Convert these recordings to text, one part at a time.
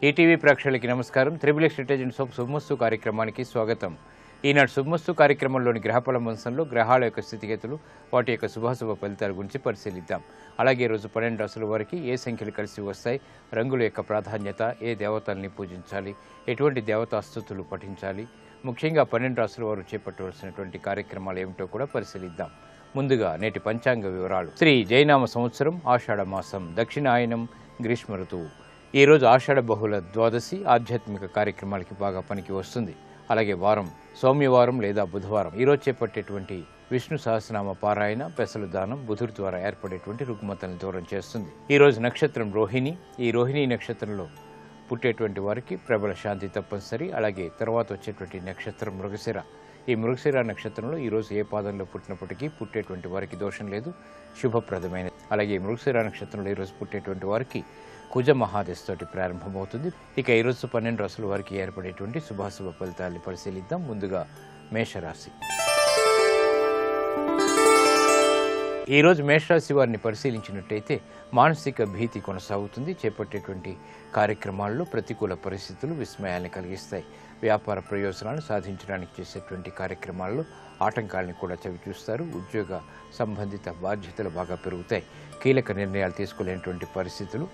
ETV ప్రేక్షకులకి నమస్కారం. Triple intelligence of శుభమస్తు కార్యక్రమానికి స్వాగతం. ఈనాడు శుభమస్తు కార్యక్రమంలోని గ్రహఫల వంశంలో గ్రహాల యొక్క స్థితిగతులు, వాటి యొక్క శుభాశుభ ఫలితాల గురించి పరిశీలిద్దాం. అలాగే ఈరోజు 12 రాశుల వారికి ఏ సంఖ్యలు కలిసి వస్తాయి, రంగుల యొక్క ప్రాధాన్యత, ఏ దేవతల్ని పూజించాలి, ఎటువంటి దేవతాస్తుతులు పఠించాలి, ముఖ్యంగా 12 రాశుల వారు చేపట్టవలసినటువంటి కార్యక్రమాలు ఏమిటో కూడా పరిశీలిద్దాం. ముందుగా నేటి పంచాంగ వివరాలు. శ్రీ జైనామ సంవత్సరం ఆషాఢ మాసం, దక్షిణాయనం, గ్రీష్మ ఋతువు. ఈరోజు ఆషాఢ బహుళ ద్వాదశి ఆధ్యాత్మిక కార్యక్రమాలకి బాగా పనికి వస్తుంది. అలాగే వారం సోమవారం లేదా బుధవారం. ఈరోజు చేపట్టేటువంటి విష్ణు సహస్రనామ పారాయణ, పెసలు దానం బుధుడి ద్వారా ఏర్పడేటువంటి రుగ్మతలను దూరం చేస్తుంది. ఈరోజు నక్షత్రం రోహిణి. ఈ రోహిణి నక్షత్రంలో పుట్టేటువంటి వారికి ప్రబల శాంతి తప్పనిసరి. అలాగే తర్వాత వచ్చేటువంటి నక్షత్రం మృగశిర. ఈ మృగశిర నక్షత్రంలో ఈరోజు ఏ పాదంలో పుట్టినప్పటికీ పుట్టేటువంటి వారికి దోషం లేదు, శుభప్రదమైనది. అలాగే మృగశిర నక్షత్రంలో ఈరోజు పుట్టేటువంటి వారికి కుజ మహాదశ తోటి ప్రారంభమవుతుంది. ఇక ఈరోజు 12 రాశుల వారికి ఏర్పడేటువంటి శుభాశుభ ఫలితాన్ని పరిశీలిద్దాం. ముందుగా మేషరాశి. ఈరోజు మేషరాశి వారిని పరిశీలించినట్టయితే మానసిక భీతి కొనసాగుతుంది. చేపట్టేటువంటి కార్యక్రమాల్లో ప్రతికూల పరిస్థితులు విస్మయాన్ని కలిగిస్తాయి. వ్యాపార ప్రయోజనాలు సాధించడానికి చేసేటువంటి కార్యక్రమాల్లో ఆటంకాలను కూడా చవిచూస్తారు. ఉద్యోగ సంబంధిత బాధ్యతలు బాగా పెరుగుతాయి. కీలక నిర్ణయాలు తీసుకోలేనటువంటి పరిస్థితులు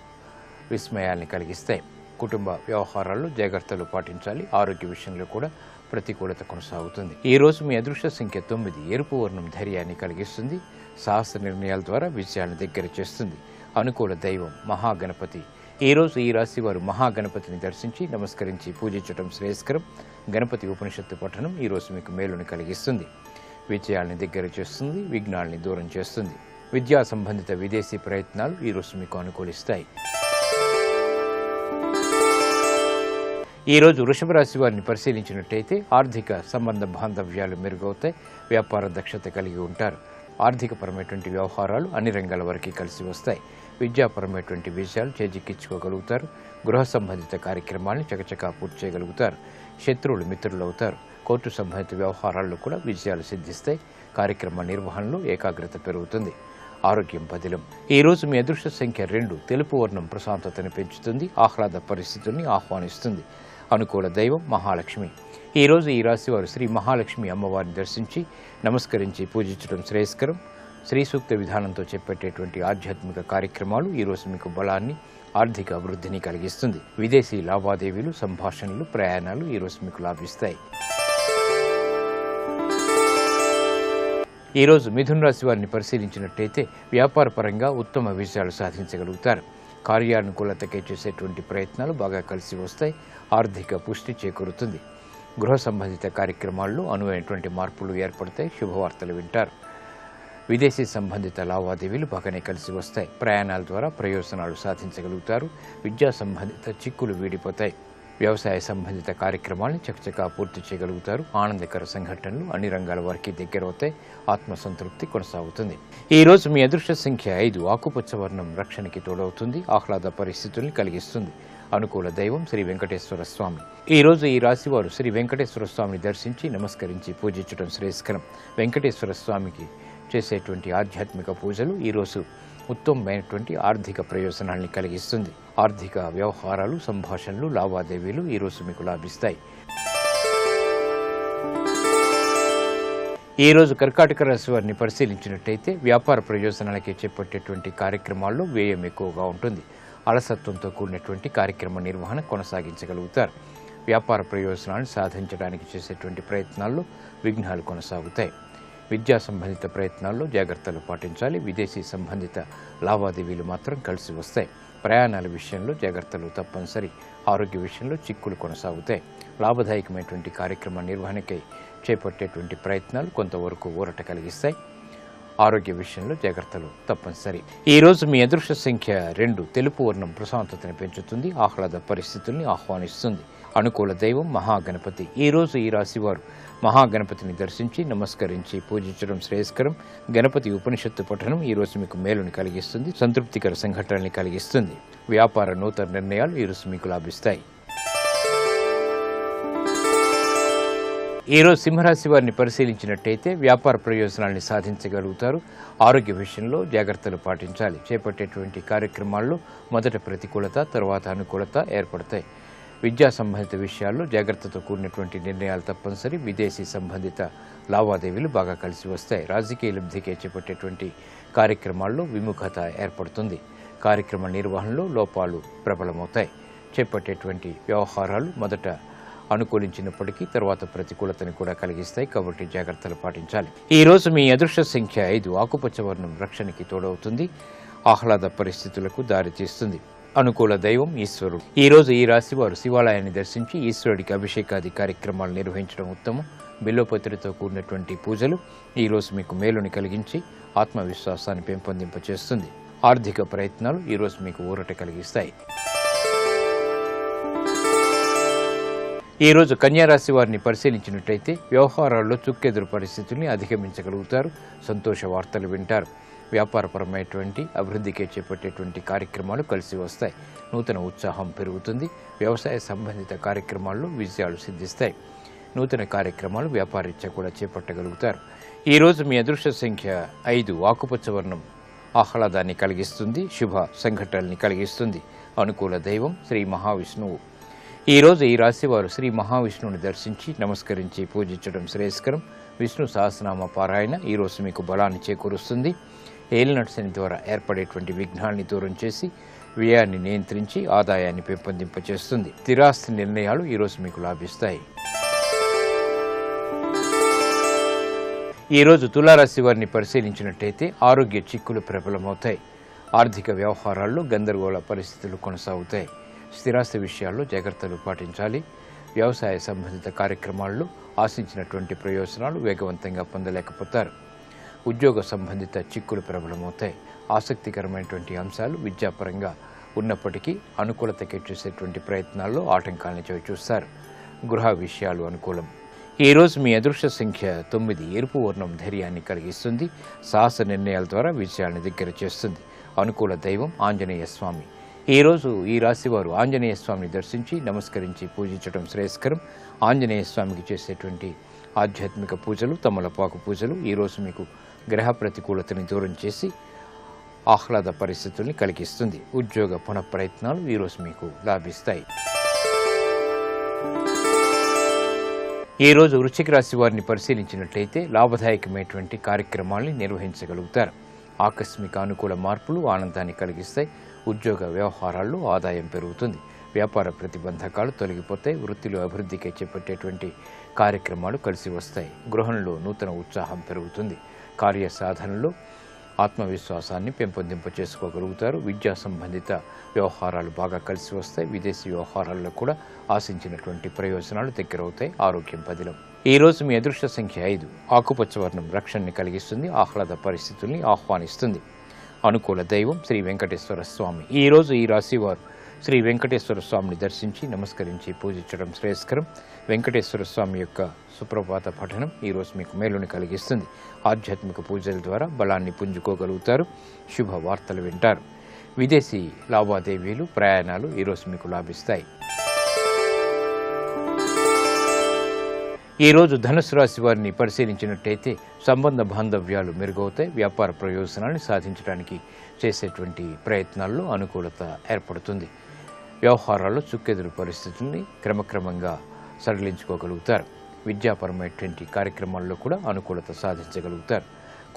విస్మయాల్ని కలిగిస్తాయి. కుటుంబ వ్యవహారాల్లో జాగ్రత్తలు పాటించాలి. ఆరోగ్య విషయంలో కూడా ప్రతికూలత కొనసాగుతుంది. ఈ రోజు మీ అదృష్ట సంఖ్య 9. ఎరుపు వర్ణం ధైర్యాన్ని కలిగిస్తుంది. సాహస నిర్ణయాల ద్వారా విజయాన్ని దగ్గర చేస్తుంది. అనుకూల దైవం మహాగణపతి. ఈ రోజు ఈ రాశి వారు మహాగణపతిని దర్శించి నమస్కరించి పూజించడం శ్రేయస్కరం. గణపతి ఉపనిషత్తు పఠనం ఈ రోజు మీకు మేలుని కలిగిస్తుంది. విజయాల్ని దగ్గర చేస్తుంది, విఘ్నాల్ని దూరం చేస్తుంది. విద్యా సంబంధిత విదేశీ ప్రయత్నాలు ఈ రోజు మీకు అనుకూలిస్తాయి. ఈరోజు వృషభ రాశి వారిని పరిశీలించినట్టయితే ఆర్థిక సంబంధ బాంధవ్యాలు మెరుగవుతాయి. వ్యాపార దక్షత కలిగి ఉంటారు. ఆర్థికపరమైనటువంటి వ్యవహారాలు అన్ని రంగాల వరకు కలిసి వస్తాయి. విద్యాపరమైనటువంటి విషయాలు చేజిక్కించుకోగలుగుతారు. గృహ సంబంధిత కార్యక్రమాలను చకచకా పూర్తి చేయగలుగుతారు. శత్రువులు మిత్రులు అవుతారు. కోర్టు సంబంధిత వ్యవహారాల్లో కూడా విజయాలు సిద్ధిస్తాయి. కార్యక్రమ నిర్వహణలో ఏకాగ్రత పెరుగుతుంది. ఆరోగ్యం పదిలం. ఈ రోజు మీ అదృష్ట సంఖ్య 2. తెలుపు వర్ణం ప్రశాంతతను పెంచుతుంది. ఆహ్లాద పరిస్థితుల్ని ఆహ్వానిస్తుంది. అనుకూల దైవం మహాలక్ష్మి. ఈ రోజు ఈ రాశి వారు శ్రీ మహాలక్ష్మి అమ్మవారిని దర్శించి నమస్కరించి పూజించడం శ్రేయస్కరం. శ్రీ సూక్త విధానంతో చేపట్టేటువంటి ఆధ్యాత్మిక కార్యక్రమాలు ఈ రోజు మీకు బలాన్ని, ఆర్థిక అభివృద్ధిని కలిగిస్తుంది. విదేశీ లావాదేవీలు, సంభాషణలు, ప్రయాణాలు ఈ రోజు మీకు లాభిస్తాయి. ఈరోజు మిథున రాశి వారిని పరిశీలించినట్టయితే వ్యాపార పరంగా ఉత్తమ విజయాలు సాధించగలుగుతారు. కార్యానుకూలతకే చేసేటువంటి ప్రయత్నాలు బాగా కలిసి వస్తాయి. ఆర్థిక పుష్టి చేకూరుతుంది. గృహ సంబంధిత కార్యక్రమాల్లో అనువైనటువంటి మార్పులు ఏర్పడతాయి. శుభవార్తలు వింటారు. విదేశీ సంబంధిత లావాదేవీలు బాగానే కలిసి వస్తాయి. ప్రయాణాల ద్వారా ప్రయోజనాలు సాధించగలుగుతారు. విద్యా సంబంధిత చిక్కులు వీడిపోతాయి. వ్యవసాయ సంబంధిత కార్యక్రమాలను చకచకా పూర్తి చేయగలుగుతారు. ఆనందకర సంఘటనలు అన్ని రంగాల వారికి దగ్గరవుతాయి. ఆత్మసంతృప్తి కొనసాగుతుంది. ఈ రోజు మీ అదృష్ట సంఖ్య 5. ఆకుపచ్చ వర్ణం రక్షణకి తోడవుతుంది. ఆహ్లాద పరిస్థితుల్ని కలిగిస్తుంది. అనుకూల దైవం శ్రీ వెంకటేశ్వర స్వామి. ఈ రోజు ఈ రాశి వారు శ్రీ వెంకటేశ్వర స్వామిని దర్శించి నమస్కరించి పూజించడం శ్రేయస్కరం. వెంకటేశ్వర స్వామికి చేసేటువంటి ఆధ్యాత్మిక పూజలు ఈరోజు ఉత్తమమైనటువంటి ఆర్థిక ప్రయోజనాల్ని కలిగిస్తుంది. ఆర్థిక వ్యవహారాలు, సంభాషణలు, లావాదేవీలు ఈరోజు మీకు లాభిస్తాయి. ఈరోజు కర్కాటక రాశి వారిని పరిశీలించినట్టయితే వ్యాపార ప్రయోజనాలకే చేపట్టేటువంటి కార్యక్రమాల్లో వ్యయం ఎక్కువగా ఉంటుంది. అలసత్వంతో కూడినటువంటి కార్యక్రమ నిర్వహణ కొనసాగించగలుగుతారు. వ్యాపార ప్రయోజనాలను సాధించడానికి చేసేటువంటి ప్రయత్నాల్లో విఘ్నాలు కొనసాగుతాయి. విద్యా సంబంధిత ప్రయత్నాల్లో జాగ్రత్తలు పాటించాలి. విదేశీ సంబంధిత లావాదేవీలు మాత్రం కలిసి వస్తాయి. ప్రయాణాల విషయంలో జాగ్రత్తలు తప్పనిసరి. ఆరోగ్య విషయంలో చిక్కులు కొనసాగుతాయి. లాభదాయకమైనటువంటి కార్యక్రమ నిర్వహణకై చేపట్టేటువంటి ప్రయత్నాలు కొంతవరకు ఊరట కలిగిస్తాయి. ఆరోగ్య విషయంలో జాగ్రత్తలు తప్పనిసరి. ఈ రోజు మీ అదృష్ట సంఖ్య 2. తెలుపు వర్ణం ప్రశాంతతను పెంచుతుంది. ఆహ్లాద పరిస్థితుల్ని ఆహ్వానిస్తుంది. అనుకూల దైవం మహాగణపతి. ఈ రోజు ఈ రాశి వారు మహాగణపతిని దర్శించి నమస్కరించి పూజించడం శ్రేయస్కరం. గణపతి ఉపనిషత్తు పఠనం ఈ రోజు మీకు మేలుని కలిగిస్తుంది. సంతృప్తికర సంఘటనల్ని కలిగిస్తుంది. వ్యాపార నూతన నిర్ణయాలు ఈ రోజు మీకు లాభిస్తాయి. ఈరోజు సింహరాశి వారిని పరిశీలించినట్టయితే వ్యాపార ప్రయోజనాల్ని సాధించగలుగుతారు. ఆరోగ్య విషయంలో జాగ్రత్తలు పాటించాలి. చేపట్టేటువంటి కార్యక్రమాల్లో మొదట ప్రతికూలత, తర్వాత అనుకూలత ఏర్పడతాయి. విద్యా సంబంధిత విషయాల్లో జాగ్రత్తతో కూడినటువంటి నిర్ణయాలు తప్పనిసరి. విదేశీ సంబంధిత లావాదేవీలు బాగా కలిసి వస్తాయి. రాజకీయ లబ్ధికే చేపట్టేటువంటి కార్యక్రమాల్లో విముఖత ఏర్పడుతుంది. కార్యక్రమ నిర్వహణలో లోపాలు ప్రబలమవుతాయి. చేపట్టేటువంటి వ్యవహారాలు మొదట అనుకూలించినప్పటికీ తర్వాత ప్రతికూలతని కూడా కలిగిస్తాయి. కాబట్టి జాగ్రత్తలు పాటించాలి. ఈ రోజు మీ అదృష్ట సంఖ్య 5. ఆకుపచ్చ వర్ణం రక్షణకి తోడవుతుంది. ఆహ్లాద పరిస్థితులకు దారితీస్తుంది. అనుకూల దైవం ఈశ్వరుడు. ఈ రోజు ఈ రాశి వారు శివాలయాన్ని దర్శించి ఈశ్వరుడికి అభిషేకాది కార్యక్రమాలు నిర్వహించడం ఉత్తమం. బిల్వపత్రితో కూడినటువంటి పూజలు ఈ రోజు మీకు మేలుని కలిగించి ఆత్మవిశ్వాసాన్ని పెంపొందింపచేస్తుంది. ఆర్థిక ప్రయత్నాలు ఈ రోజు మీకు ఊరట కలిగిస్తాయి. ఈ రోజు కన్యారాశి వారిని పరిశీలించినట్లయితే వ్యవహారాల్లో చుక్కెదురు పరిస్థితుల్ని అధిగమించగలుగుతారు. సంతోష వార్తలు వింటారు. వ్యాపారపరమైనటువంటి అభివృద్ధికే చేపట్టేటువంటి కార్యక్రమాలు కలిసి వస్తాయి. నూతన ఉత్సాహం పెరుగుతుంది. వ్యవసాయ సంబంధిత కార్యక్రమాల్లో విజయాలు సిద్ధిస్తాయి. నూతన కార్యక్రమాలు వ్యాపారరీత్యా కూడా చేపట్టగలుగుతారు. ఈ రోజు మీ అదృష్ట సంఖ్య 5. ఆకుపచ్చ వర్ణం ఆహ్లాదాన్ని కలిగిస్తుంది. శుభ సంఘటనల్ని కలిగిస్తుంది. అనుకూల దైవం శ్రీ మహావిష్ణువు. ఈ రోజు ఈ రాశి వారు శ్రీ మహావిష్ణువుని దర్శించి నమస్కరించి పూజించడం శ్రేయస్కరం. విష్ణు సహస్రనామ పారాయణ ఈ రోజు మీకు బలాన్ని చేకూరుస్తుంది. ఏలినాటి శని ద్వారా ఏర్పడేటువంటి విఘ్నాన్ని దూరం చేసి వ్యయాన్ని నియంత్రించి ఆదాయాన్ని పెంపొందింపచేస్తుంది. స్థిరాస్తి నిర్ణయాలు ఈ రోజు మీకు లాభిస్తాయి. ఈ రోజు తులారాశి వారిని పరిశీలించినట్టయితే ఆరోగ్య చిక్కులు ప్రబలమవుతాయి. ఆర్థిక వ్యవహారాల్లో గందరగోళ పరిస్థితులు కొనసాగుతాయి. స్థిరాస్తి విషయాల్లో జాగ్రత్తలు పాటించాలి. వ్యవసాయ సంబంధిత కార్యక్రమాల్లో ఆశించినటువంటి ప్రయోజనాలు వేగవంతంగా పొందలేకపోతారు. ఉద్యోగ సంబంధిత చిక్కులు ప్రబలమవుతాయి. ఆసక్తికరమైనటువంటి అంశాలు విద్యాపరంగా ఉన్నప్పటికీ అనుకూలతకి చేసేటువంటి ప్రయత్నాల్లో ఆటంకాలను చవిచూస్తారు. గృహ విషయాలు అనుకూలం. ఈ రోజు మీ అదృష్ట సంఖ్య 9. ఎరుపు వర్ణం ధైర్యాన్ని కలిగిస్తుంది. సాహస నిర్ణయాల ద్వారా విజయాన్ని దగ్గర చేస్తుంది. అనుకూల దైవం ఆంజనేయ స్వామి. ఈ రోజు ఈ రాశి వారు ఆంజనేయ స్వామిని దర్శించి నమస్కరించి పూజించడం శ్రేయస్కరం. ఆంజనేయ స్వామికి చేసేటువంటి ఆధ్యాత్మిక పూజలు, తమలపాకు పూజలు ఈ రోజు మీకు గ్రహ ప్రతికూలతని దూరం చేసి ఆహ్లాద పరిస్థితుల్ని కలిగిస్తుంది. ఉద్యోగ పునః ప్రయత్నాలు ఈ రోజు మీకు లాభిస్తాయి. ఈ రోజు వృశ్చిక రాశి వారిని పరిశీలించినట్లయితే లాభదాయకమైనటువంటి కార్యక్రమాల్ని నిర్వహించగలుగుతారు. ఆకస్మిక అనుకూల మార్పులు ఆనందాన్ని కలిగిస్తాయి. ఉద్యోగ వ్యవహారాల్లో ఆదాయం పెరుగుతుంది. వ్యాపార ప్రతిబంధకాలు తొలగిపోతాయి. వృత్తిలో అభివృద్ధికి చేపట్టేటువంటి కార్యక్రమాలు కలిసి వస్తాయి. గృహంలో నూతన ఉత్సాహం పెరుగుతుంది. కార్య సాధనలో ఆత్మవిశ్వాసాన్ని పెంపొందింపచేసుకోగలుగుతారు. విద్యా సంబంధిత వ్యవహారాలు బాగా కలిసి వస్తాయి. విదేశీ వ్యవహారాల్లో కూడా ఆశించినటువంటి ప్రయోజనాలు దగ్గరవుతాయి. ఆరోగ్యం పదిలం. ఈ రోజు మీ అదృష్ట సంఖ్య 5. ఆకుపచ్చ వర్ణం రక్షణని కలిగిస్తుంది. ఆహ్లాద పరిస్థితుల్ని ఆహ్వానిస్తుంది. అనుకూల దైవం శ్రీ వెంకటేశ్వర స్వామి. ఈ రోజు ఈ రాశి వారు శ్రీ వెంకటేశ్వర స్వామిని దర్శించి నమస్కరించి పూజించడం శ్రేయస్కరం. వెంకటేశ్వర స్వామి యొక్క సుప్రభాత పఠనం ఈ రోజు మీకు మేలుని కలిగిస్తుంది. ఆధ్యాత్మిక పూజల ద్వారా బలాన్ని పుంజుకోగలుగుతారు. శుభ వార్తలు వింటారు. విదేశీ లావాదేవీలు, ప్రయాణాలు ఈ రోజు మీకు లాభిస్తాయి. ఈ రోజు ధనుసు రాశి వారిని పరిశీలించినట్టయితే సంబంధ బాంధవ్యాలు మెరుగవుతాయి. వ్యాపార ప్రయోజనాన్ని సాధించడానికి చేసేటువంటి ప్రయత్నాల్లో అనుకూలత ఏర్పడుతుంది. వ్యవహారాల్లో చుక్కెదురు పరిస్థితుల్ని క్రమక్రమంగా సడలించుకోగలుగుతారు. విద్యాపరమైనటువంటి కార్యక్రమాల్లో కూడా అనుకూలత సాధించగలుగుతారు.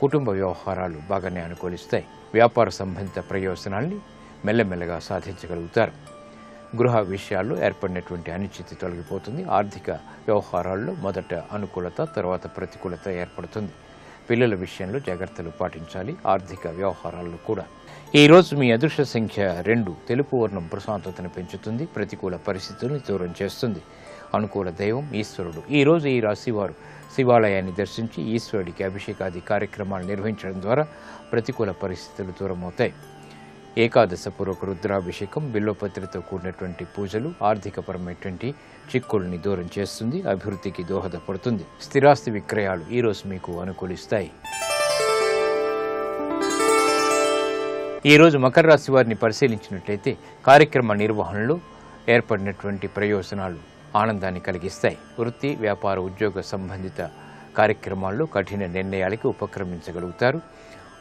కుటుంబ వ్యవహారాలు బాగానే అనుకూలిస్తాయి. వ్యాపార సంబంధిత ప్రయోజనాల్ని మెల్లమెల్లగా సాధించగలుగుతారు. గృహ విషయాల్లో ఏర్పడినటువంటి అనిశ్చితి తొలగిపోతుంది. ఆర్థిక వ్యవహారాల్లో మొదట అనుకూలత, తర్వాత ప్రతికూలత ఏర్పడుతుంది. పిల్లల విషయంలో జాగ్రత్తలు పాటించాలి. ఆర్థిక వ్యవహారాల్లో కూడా. ఈ రోజు మీ అదృష్ట సంఖ్య 2. తెలుపు వర్ణం ప్రశాంతతను పెంచుతుంది. ప్రతికూల పరిస్థితుల్ని దూరం చేస్తుంది. అనుకూల దైవం ఈశ్వరుడు. ఈ రోజు ఈ రాశి వారు శివాలయాన్ని దర్శించి ఈశ్వరుడికి అభిషేకాది కార్యక్రమాలు నిర్వహించడం ద్వారా ప్రతికూల పరిస్థితులు దూరమవుతాయి. ఏకాదశ పూర్వక రుద్రాభిషేకం, బిల్వపత్రితో కూడినటువంటి పూజలు ఆర్థికపరమైనటువంటి చిక్కుల్ని దూరం చేస్తుంది. అభివృద్ధికి దోహదపడుతుంది. స్థిరాస్తి విక్రయాలు ఈ రోజు మీకు అనుకూలిస్తాయి. ఈ రోజు మకర రాశి వారిని పరిశీలించినట్లయితే కార్యక్రమ నిర్వహణలో ఏర్పడినటువంటి ప్రయోజనాలు ఆనందాన్ని కలిగిస్తాయి. వృత్తి, వ్యాపార, ఉద్యోగ సంబంధిత కార్యక్రమాల్లో కఠిన నిర్ణయాలకి ఉపక్రమించగలుగుతారు.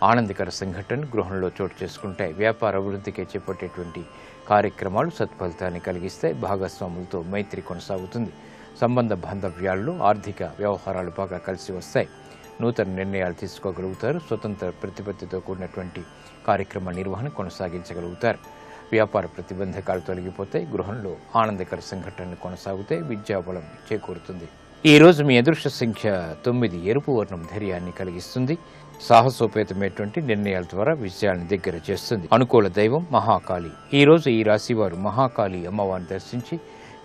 ఆనందకర సంఘటనలు గృహంలో చోటు చేసుకుంటాయి. వ్యాపార అభివృద్ధికి చేపట్టేటువంటి కార్యక్రమాలు సత్ఫలితాన్ని కలిగిస్తాయి. భాగస్వాములతో మైత్రి కొనసాగుతుంది. సంబంధ బాంధవ్యాల్లో ఆర్థిక వ్యవహారాలు బాగా కలిసి వస్తాయి. నూతన నిర్ణయాలు తీసుకోగలుగుతారు. స్వతంత్ర ప్రతిపత్తితో కూడినటువంటి కార్యక్రమ నిర్వహణ కొనసాగించగలుగుతారు. వ్యాపార ప్రతిబంధకాలు తొలగిపోతాయి. గృహంలో ఆనందకర సంఘటనలు కొనసాగుతాయి. విద్యాబలం చేకూరుతుంది. ఈ రోజు మీ అదృష్ట సంఖ్య 9. ఎరుపు వర్ణం ధైర్యాన్ని కలిగిస్తుంది. సాహసోపేతమైనటువంటి నిర్ణయాల ద్వారా విజయాన్ని దగ్గర చేస్తుంది. అనుకూల దైవం మహాకాళి. ఈ రోజు ఈ రాశి వారు మహాకాళి అమ్మవారిని దర్శించి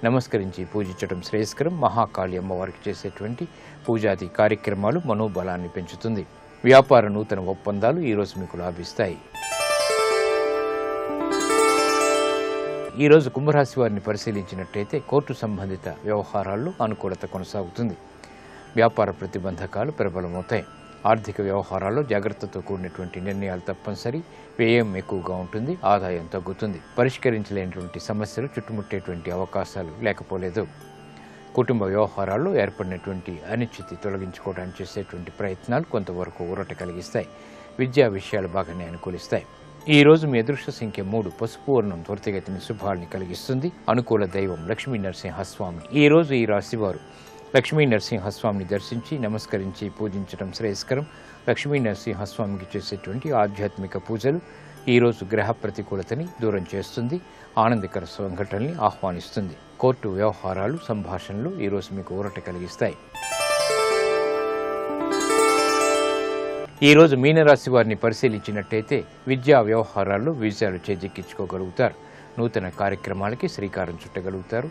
నమస్కరించి పూజించడం శ్రేయస్కరం. మహాకాళి అమ్మవారికి చేసేటువంటి పూజాది కార్యక్రమాలు మనోబలాన్ని పెంచుతుంది. వ్యాపార నూతన ఒప్పందాలు ఈ రోజు మీకు లాభిస్తాయి. ఈ రోజు కుంభరాశి వారిని పరిశీలించినట్టయితే కోర్టు సంబంధిత వ్యవహారాల్లో అనుకూలత కొనసాగుతుంది. వ్యాపార ప్రతిబంధకాలు ప్రబలమవుతాయి. ఆర్థిక వ్యవహారాల్లో జాగ్రత్తతో కూడినటువంటి నిర్ణయాలు తప్పనిసరి. వ్యయం ఎక్కువగా ఉంటుంది. ఆదాయం తగ్గుతుంది. పరిష్కరించలేనటువంటి సమస్యలు చుట్టుముట్టేటువంటి అవకాశాలు లేకపోలేదు. కుటుంబ వ్యవహారాల్లో ఏర్పడినటువంటి అనిశ్చితి తొలగించుకోవడానికి చేసేటువంటి ప్రయత్నాలు కొంతవరకు ఊరట కలిగిస్తాయి. విద్యా విషయాలు బాగానే అనుకూలిస్తాయి. ఈ రోజు మీ అదృష్ట సంఖ్య 3. పసుపు వర్ణం త్వరితగతిని శుభాల్ని కలిగిస్తుంది. అనుకూల దైవం లక్ష్మీ నరసింహస్వామి. ఈ రోజు ఈ రాశివారు లక్ష్మీ నరసింహస్వామిని దర్శించి నమస్కరించి పూజించడం శ్రేయస్కరం. లక్ష్మీ నరసింహస్వామికి చేసేటువంటి ఆధ్యాత్మిక పూజలు ఈ రోజు గ్రహ ప్రతికూలతని దూరం చేస్తుంది. ఆనందకర సంఘటనల్ని ఆహ్వానిస్తుంది. కోర్టు వ్యవహారాలు సంభాషణలు ఈ రోజు మీకు ఊరట కలిగిస్తాయి. ఈ రోజు మీనరాశి వారిని పరిశీలించినట్టయితే విద్యా వ్యవహారాల్లో విజయాలు చేజిక్కించుకోగలుగుతారు. నూతన కార్యక్రమాలకి శ్రీకారం చుట్టగలుగుతారు.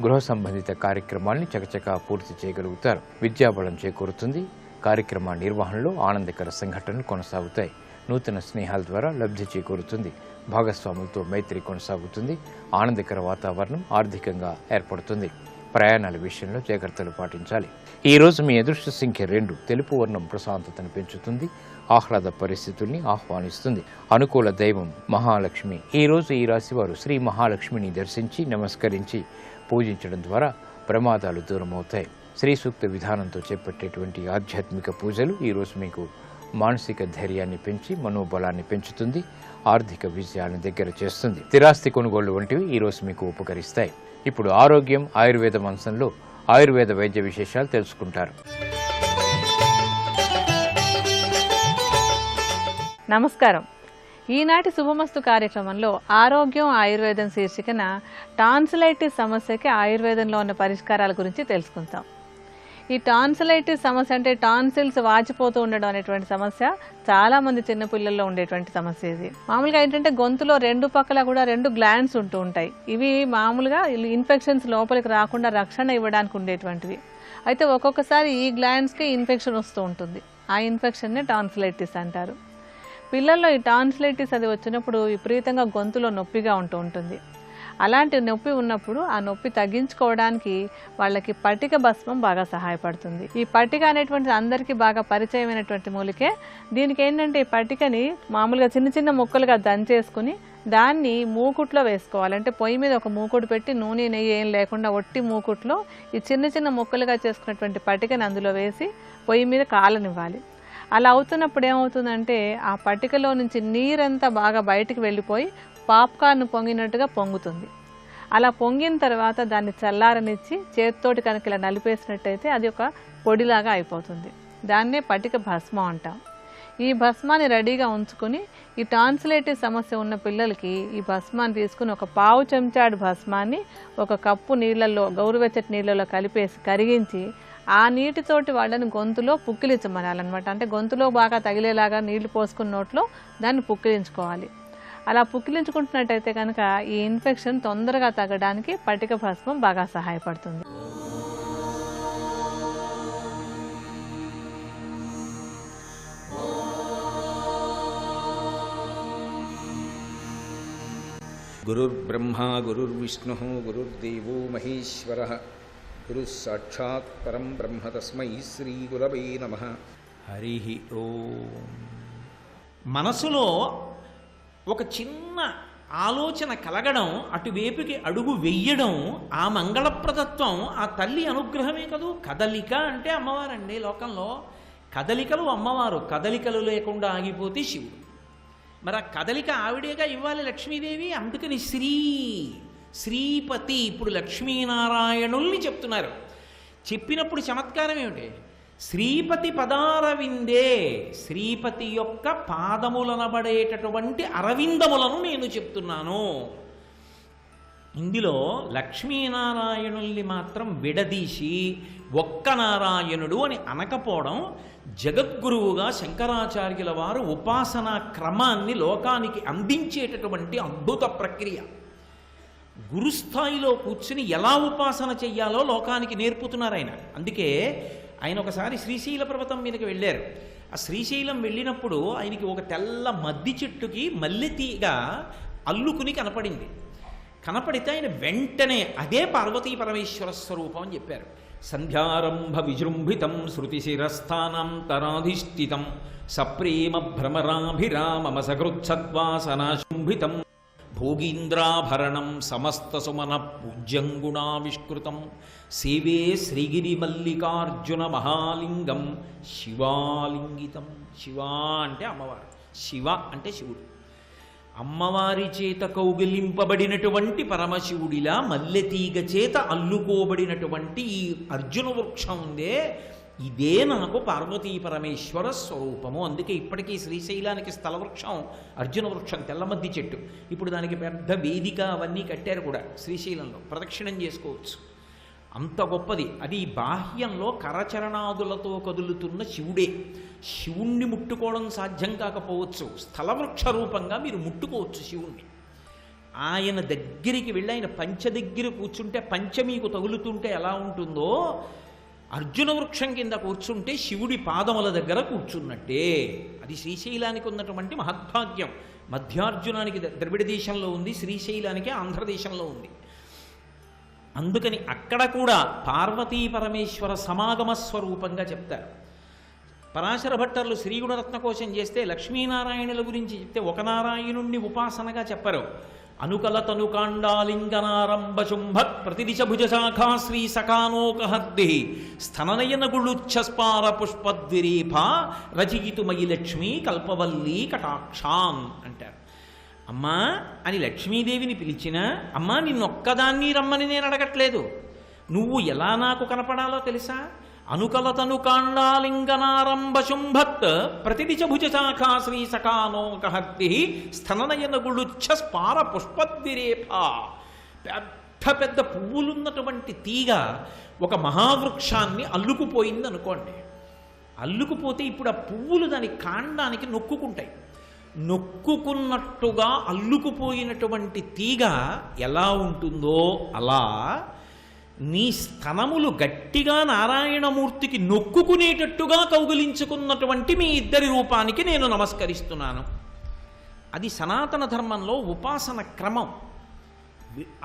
గృహ సంబంధిత కార్యక్రమాల్ని చకచకా పూర్తి చేయగలుగుతారు. విద్యాబలం చేకూరుతుంది. కార్యక్రమ నిర్వహణలో ఆనందకర సంఘటనలు కొనసాగుతాయి. నూతన స్నేహాల ద్వారా లబ్ధి చేకూరుతుంది. భాగస్వాములతో మైత్రి కొనసాగుతుంది. ఆనందకర వాతావరణం ఆర్థికంగా ఏర్పడుతుంది. ప్రయాణాల విషయంలో జాగ్రత్తలు పాటించాలి. ఈ రోజు మీ అదృష్ట సంఖ్య 2. తెలుపు వర్ణం ప్రశాంతతను పెంచుతుంది. ఆహ్లాద పరిస్థితుల్ని ఆహ్వానిస్తుంది. అనుకూల దైవం మహాలక్ష్మి. ఈ రోజు ఈ రాశి వారు శ్రీ మహాలక్ష్మిని దర్శించి నమస్కరించి పూజించడం ద్వారా ప్రమాదాలు దూరమవుతాయి. శ్రీ సూక్త విధానంతో చేపట్టేటువంటి ఆధ్యాత్మిక పూజలు ఈ రోజు మీకు మానసిక ధైర్యాన్ని పెంచి మనోబలాన్ని పెంచుతుంది. ఆర్థిక విజయాన్ని దగ్గర చేస్తుంది. స్థిరాస్తి కొనుగోళ్లు వంటివి ఈ రోజు మీకు ఉపకరిస్తాయి. ఇప్పుడు ఆరోగ్యం ఆయుర్వేదం అంశంలో ఆయుర్వేద వైద్య విశేషాలు తెలుసుకుంటారు. నమస్కారం. ఈనాటి శుభమస్తు కార్యక్రమంలో ఆరోగ్యం ఆయుర్వేదం శీర్షికన టాన్సిలైటిస్ సమస్యకి ఆయుర్వేదంలో ఉన్న పరిష్కారాల గురించి తెలుసుకుంటాం. ఈ టాన్సిలైటిస్ సమస్య అంటే టాన్సిల్స్ వాచిపోతూ ఉండడం అనేటువంటి సమస్య చాలా మంది చిన్నపిల్లల్లో ఉండేటువంటి సమస్య. ఇది మామూలుగా ఏంటంటే గొంతులో 2 పక్కల కూడా 2 గ్లాండ్స్ ఉంటూ ఉంటాయి. ఇవి మామూలుగా ఇన్ఫెక్షన్స్ లోపలికి రాకుండా రక్షణ ఇవ్వడానికి ఉండేటువంటివి. అయితే ఒక్కొక్కసారి ఈ గ్లాండ్స్కి ఇన్ఫెక్షన్ వస్తూ ఉంటుంది. ఆ ఇన్ఫెక్షన్నే టాన్సిలైటిస్ అంటారు. పిల్లల్లో ఈ టాన్సిలైటిస్ అది వచ్చినప్పుడు విపరీతంగా గొంతులో నొప్పిగా ఉంటూ ఉంటుంది. అలాంటి నొప్పి ఉన్నప్పుడు ఆ నొప్పి తగ్గించుకోవడానికి వాళ్ళకి పటిక భస్మం బాగా సహాయపడుతుంది. ఈ పటిక అనేటువంటిది అందరికీ బాగా పరిచయమైనటువంటి మూలికే. దీనికి ఏంటంటే ఈ పటికని మామూలుగా చిన్న చిన్న ముక్కలుగా దంచేసుకుని దాన్ని మూకుట్లో వేసుకోవాలి. అంటే పొయ్యి మీద ఒక మూకుడు పెట్టి నూనె నెయ్యి ఏం లేకుండా ఒట్టి మూకుట్లో ఈ చిన్న చిన్న ముక్కలుగా చేసుకున్నటువంటి పటికని అందులో వేసి పొయ్యి మీద కాలనివ్వాలి. అలా అవుతున్నప్పుడు ఏమవుతుందంటే ఆ పటికలో నుంచి నీరంతా బాగా బయటికి వెళ్ళిపోయి పాప్కార్న్ పొంగినట్టుగా పొంగుతుంది. అలా పొంగిన తర్వాత దాన్ని చల్లారనిచ్చి చేతితోటి కనుక ఇలా నలిపేసినట్టయితే అది ఒక పొడిలాగా అయిపోతుంది. దాన్నే పటిక భస్మం అంటాం. ఈ భస్మాన్ని రెడీగా ఉంచుకుని ఈ టాన్సిలైటిస్ సమస్య ఉన్న పిల్లలకి ఈ భస్మాన్ని తీసుకుని ఒక పావు చెంచాడు భస్మాన్ని ఒక కప్పు నీళ్ళల్లో గౌరవెచ్చటి నీళ్ళలో కలిపేసి కరిగించి ఆ నీటితోటి వాళ్ళని గొంతులో పుక్కిలించమనాలన్నమాట. అంటే గొంతులో బాగా తగిలేలాగా నీళ్లు పోసుకున్న నోట్లో దాన్ని పుక్కిలించుకోవాలి. అలా పుక్కిలించుకుంటున్నట్టయితే కనుక ఈ ఇన్ఫెక్షన్ తొందరగా తగ్గడానికి పటిక భస్మం బాగా సహాయపడుతుంది. గురుర్బ్రహ్మా గురుర్విష్ణుః గురుర్దేవో మహేశ్వరః గురుః సాక్షాత్ పరం బ్రహ్మ తస్మై శ్రీ గురవే నమః. హరి ఓం. మనసులో ఒక చిన్న ఆలోచన కలగడం, అటువైపుకి అడుగు వెయ్యడం, ఆ మంగళప్రదత్వం ఆ తల్లి అనుగ్రహమే కదూ. కదలిక అంటే అమ్మవారండి. లోకంలో కదలికలు అమ్మవారు. కదలికలు లేకుండా ఆగిపోతే శివుడు. మరి ఆ కదలిక ఆవిడేగా ఇవ్వాలి లక్ష్మీదేవి. అందుకని శ్రీపతి. ఇప్పుడు లక్ష్మీనారాయణుల్ని చెప్తున్నారు. చెప్పినప్పుడు చమత్కారం ఏమిటి? శ్రీపతి పదారవిందే, శ్రీపతి యొక్క పాదములనబడేటటువంటి అరవిందములను నేను చెప్తున్నాను. ఇందులో లక్ష్మీనారాయణుల్ని మాత్రం విడదీసి ఒక్క నారాయణుడు అని అనకపోవడం జగద్గురువుగా శంకరాచార్యుల వారు ఉపాసనా క్రమాన్ని లోకానికి అందించేటటువంటి అద్భుత ప్రక్రియ. గురుస్థాయిలో కూర్చుని ఎలా ఉపాసన చెయ్యాలో లోకానికి నేర్పుతున్నారు ఆయన. అందుకే ఆయన ఒకసారి శ్రీశైల పర్వతం మీదకి వెళ్ళారు. ఆ శ్రీశైలం వెళ్ళినప్పుడు ఆయనకి ఒక తెల్ల మద్ది చెట్టుకి మల్లెతీగ అల్లుకుని కనపడింది. కనపడితే ఆయన వెంటనే అదే పార్వతీ పరమేశ్వర స్వరూపం అని చెప్పారు. సంధ్యారంభ విజృంభితం శృతిశిరస్థానాంతరాధిష్ఠితం సప్రేమ భ్రమరాభిరామమ సగృత్సద్వాసనాశుంభితం భోగీంద్రాభరణం సమస్త సుమన పూజ్యం గుణావిష్కృతం సేవే శ్రీగిరిమల్లికార్జున మహాలింగం శివాలింగితం. శివ అంటే అమ్మవారు, శివ అంటే శివుడు. అమ్మవారి చేత కౌగిలింపబడినటువంటి పరమశివుడిలా మల్లెతీగ చేత అల్లుకోబడినటువంటి ఈ అర్జున వృక్షం ఉందే, ఇదే నాకు పార్వతీ పరమేశ్వర స్వరూపము. అందుకే ఇప్పటికీ శ్రీశైలానికి స్థలవృక్షం అర్జున వృక్షం, తెల్లమద్ది చెట్టు. ఇప్పుడు దానికి పెద్ద వేదిక అవన్నీ కట్టారు కూడా శ్రీశైలంలో, ప్రదక్షిణం చేసుకోవచ్చు. అంత గొప్పది అది. బాహ్యంలో కరచరణాదులతో కదులుతున్న శివుడే. శివుణ్ణి ముట్టుకోవడం సాధ్యం కాకపోవచ్చు, స్థలవృక్ష రూపంగా మీరు ముట్టుకోవచ్చు శివుణ్ణి. ఆయన దగ్గరికి వెళ్ళి ఆయన పంచ దగ్గర కూర్చుంటే, పంచ మీకు తగులుతుంటే ఎలా ఉంటుందో, అర్జున వృక్షం కింద కూర్చుంటే శివుడి పాదముల దగ్గర కూర్చున్నట్టే. అది శ్రీశైలానికి ఉన్నటువంటి మహద్భాగ్యం. మధ్యార్జునానికి ద్రవిడ దేశంలో ఉంది, శ్రీశైలానికి ఆంధ్రదేశంలో ఉంది. అందుకని అక్కడ కూడా పార్వతీ పరమేశ్వర సమాగమ స్వరూపంగా చెప్తారు. పరాశర భట్టర్లు శ్రీగుణరత్నకోశం చేస్తే లక్ష్మీనారాయణుల గురించి చెప్తే ఒక నారాయణుణ్ణి ఉపాసనగా చెప్పరు. అనుకలతనుకాండాలింగనారంభ శుంభత్ ప్రతిదిశ భుజశాఖా శ్రీ సకానోకహర్ది స్థననయన గుళుచ్ఛస్పార పుష్పద్విరేఫ రచయితుమయి లక్ష్మీ కల్పవల్లీ కటాక్షాన్ అంటారు. అమ్మా అని లక్ష్మీదేవిని పిలిచినా, అమ్మా నిన్నొక్కదాన్ని రమ్మని నేను అడగట్లేదు, నువ్వు ఎలా నాకు కనపడాలో తెలుసా? అనుకలతనుకాండాలింగనారంభ శుంభత్ ప్రతిదిశ భుజశాఖా శ్రీ సకానోకహర్ది స్థననయన గుళుచ్ఛస్పార పుష్పద్విరేఫ. పెద్ద పెద్ద పువ్వులున్నటువంటి తీగ ఒక మహావృక్షాన్ని అల్లుకుపోయింది అనుకోండి. అల్లుకుపోతే ఇప్పుడు ఆ పువ్వులు దాని కాండానికి నొక్కుకుంటాయి. నొక్కుకున్నట్టుగా అల్లుకుపోయినటువంటి తీగ ఎలా ఉంటుందో అలా నీ స్తనములు గట్టిగా నారాయణమూర్తికి నొక్కుకునేటట్టుగా కౌగిలించుకున్నటువంటి మీ ఇద్దరి రూపానికి నేను నమస్కరిస్తున్నాను. అది సనాతన ధర్మంలో ఉపాసన క్రమం.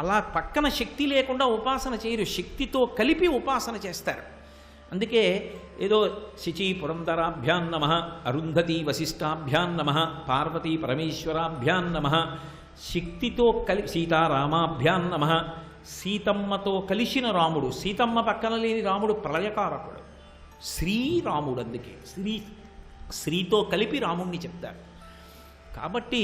అలా పక్కన శక్తి లేకుండా ఉపాసన చేయరు, శక్తితో కలిపి ఉపాసన చేస్తారు. అందుకే ఏదో శిచీ పురంధరాభ్యాం నమః, అరుంధతి వశిష్టాభ్యాం నమః, పార్వతీ పరమేశ్వరాభ్యాం నమః, శక్తితో సీతారామాభ్యాం నమః, సీతమ్మతో కలిసిన రాముడు, సీతమ్మ పక్కన లేని రాముడు ప్రళయకారకుడు, శ్రీరాముడు. అందుకే శ్రీతో కలిపి రాముణ్ణి చెప్తారు. కాబట్టి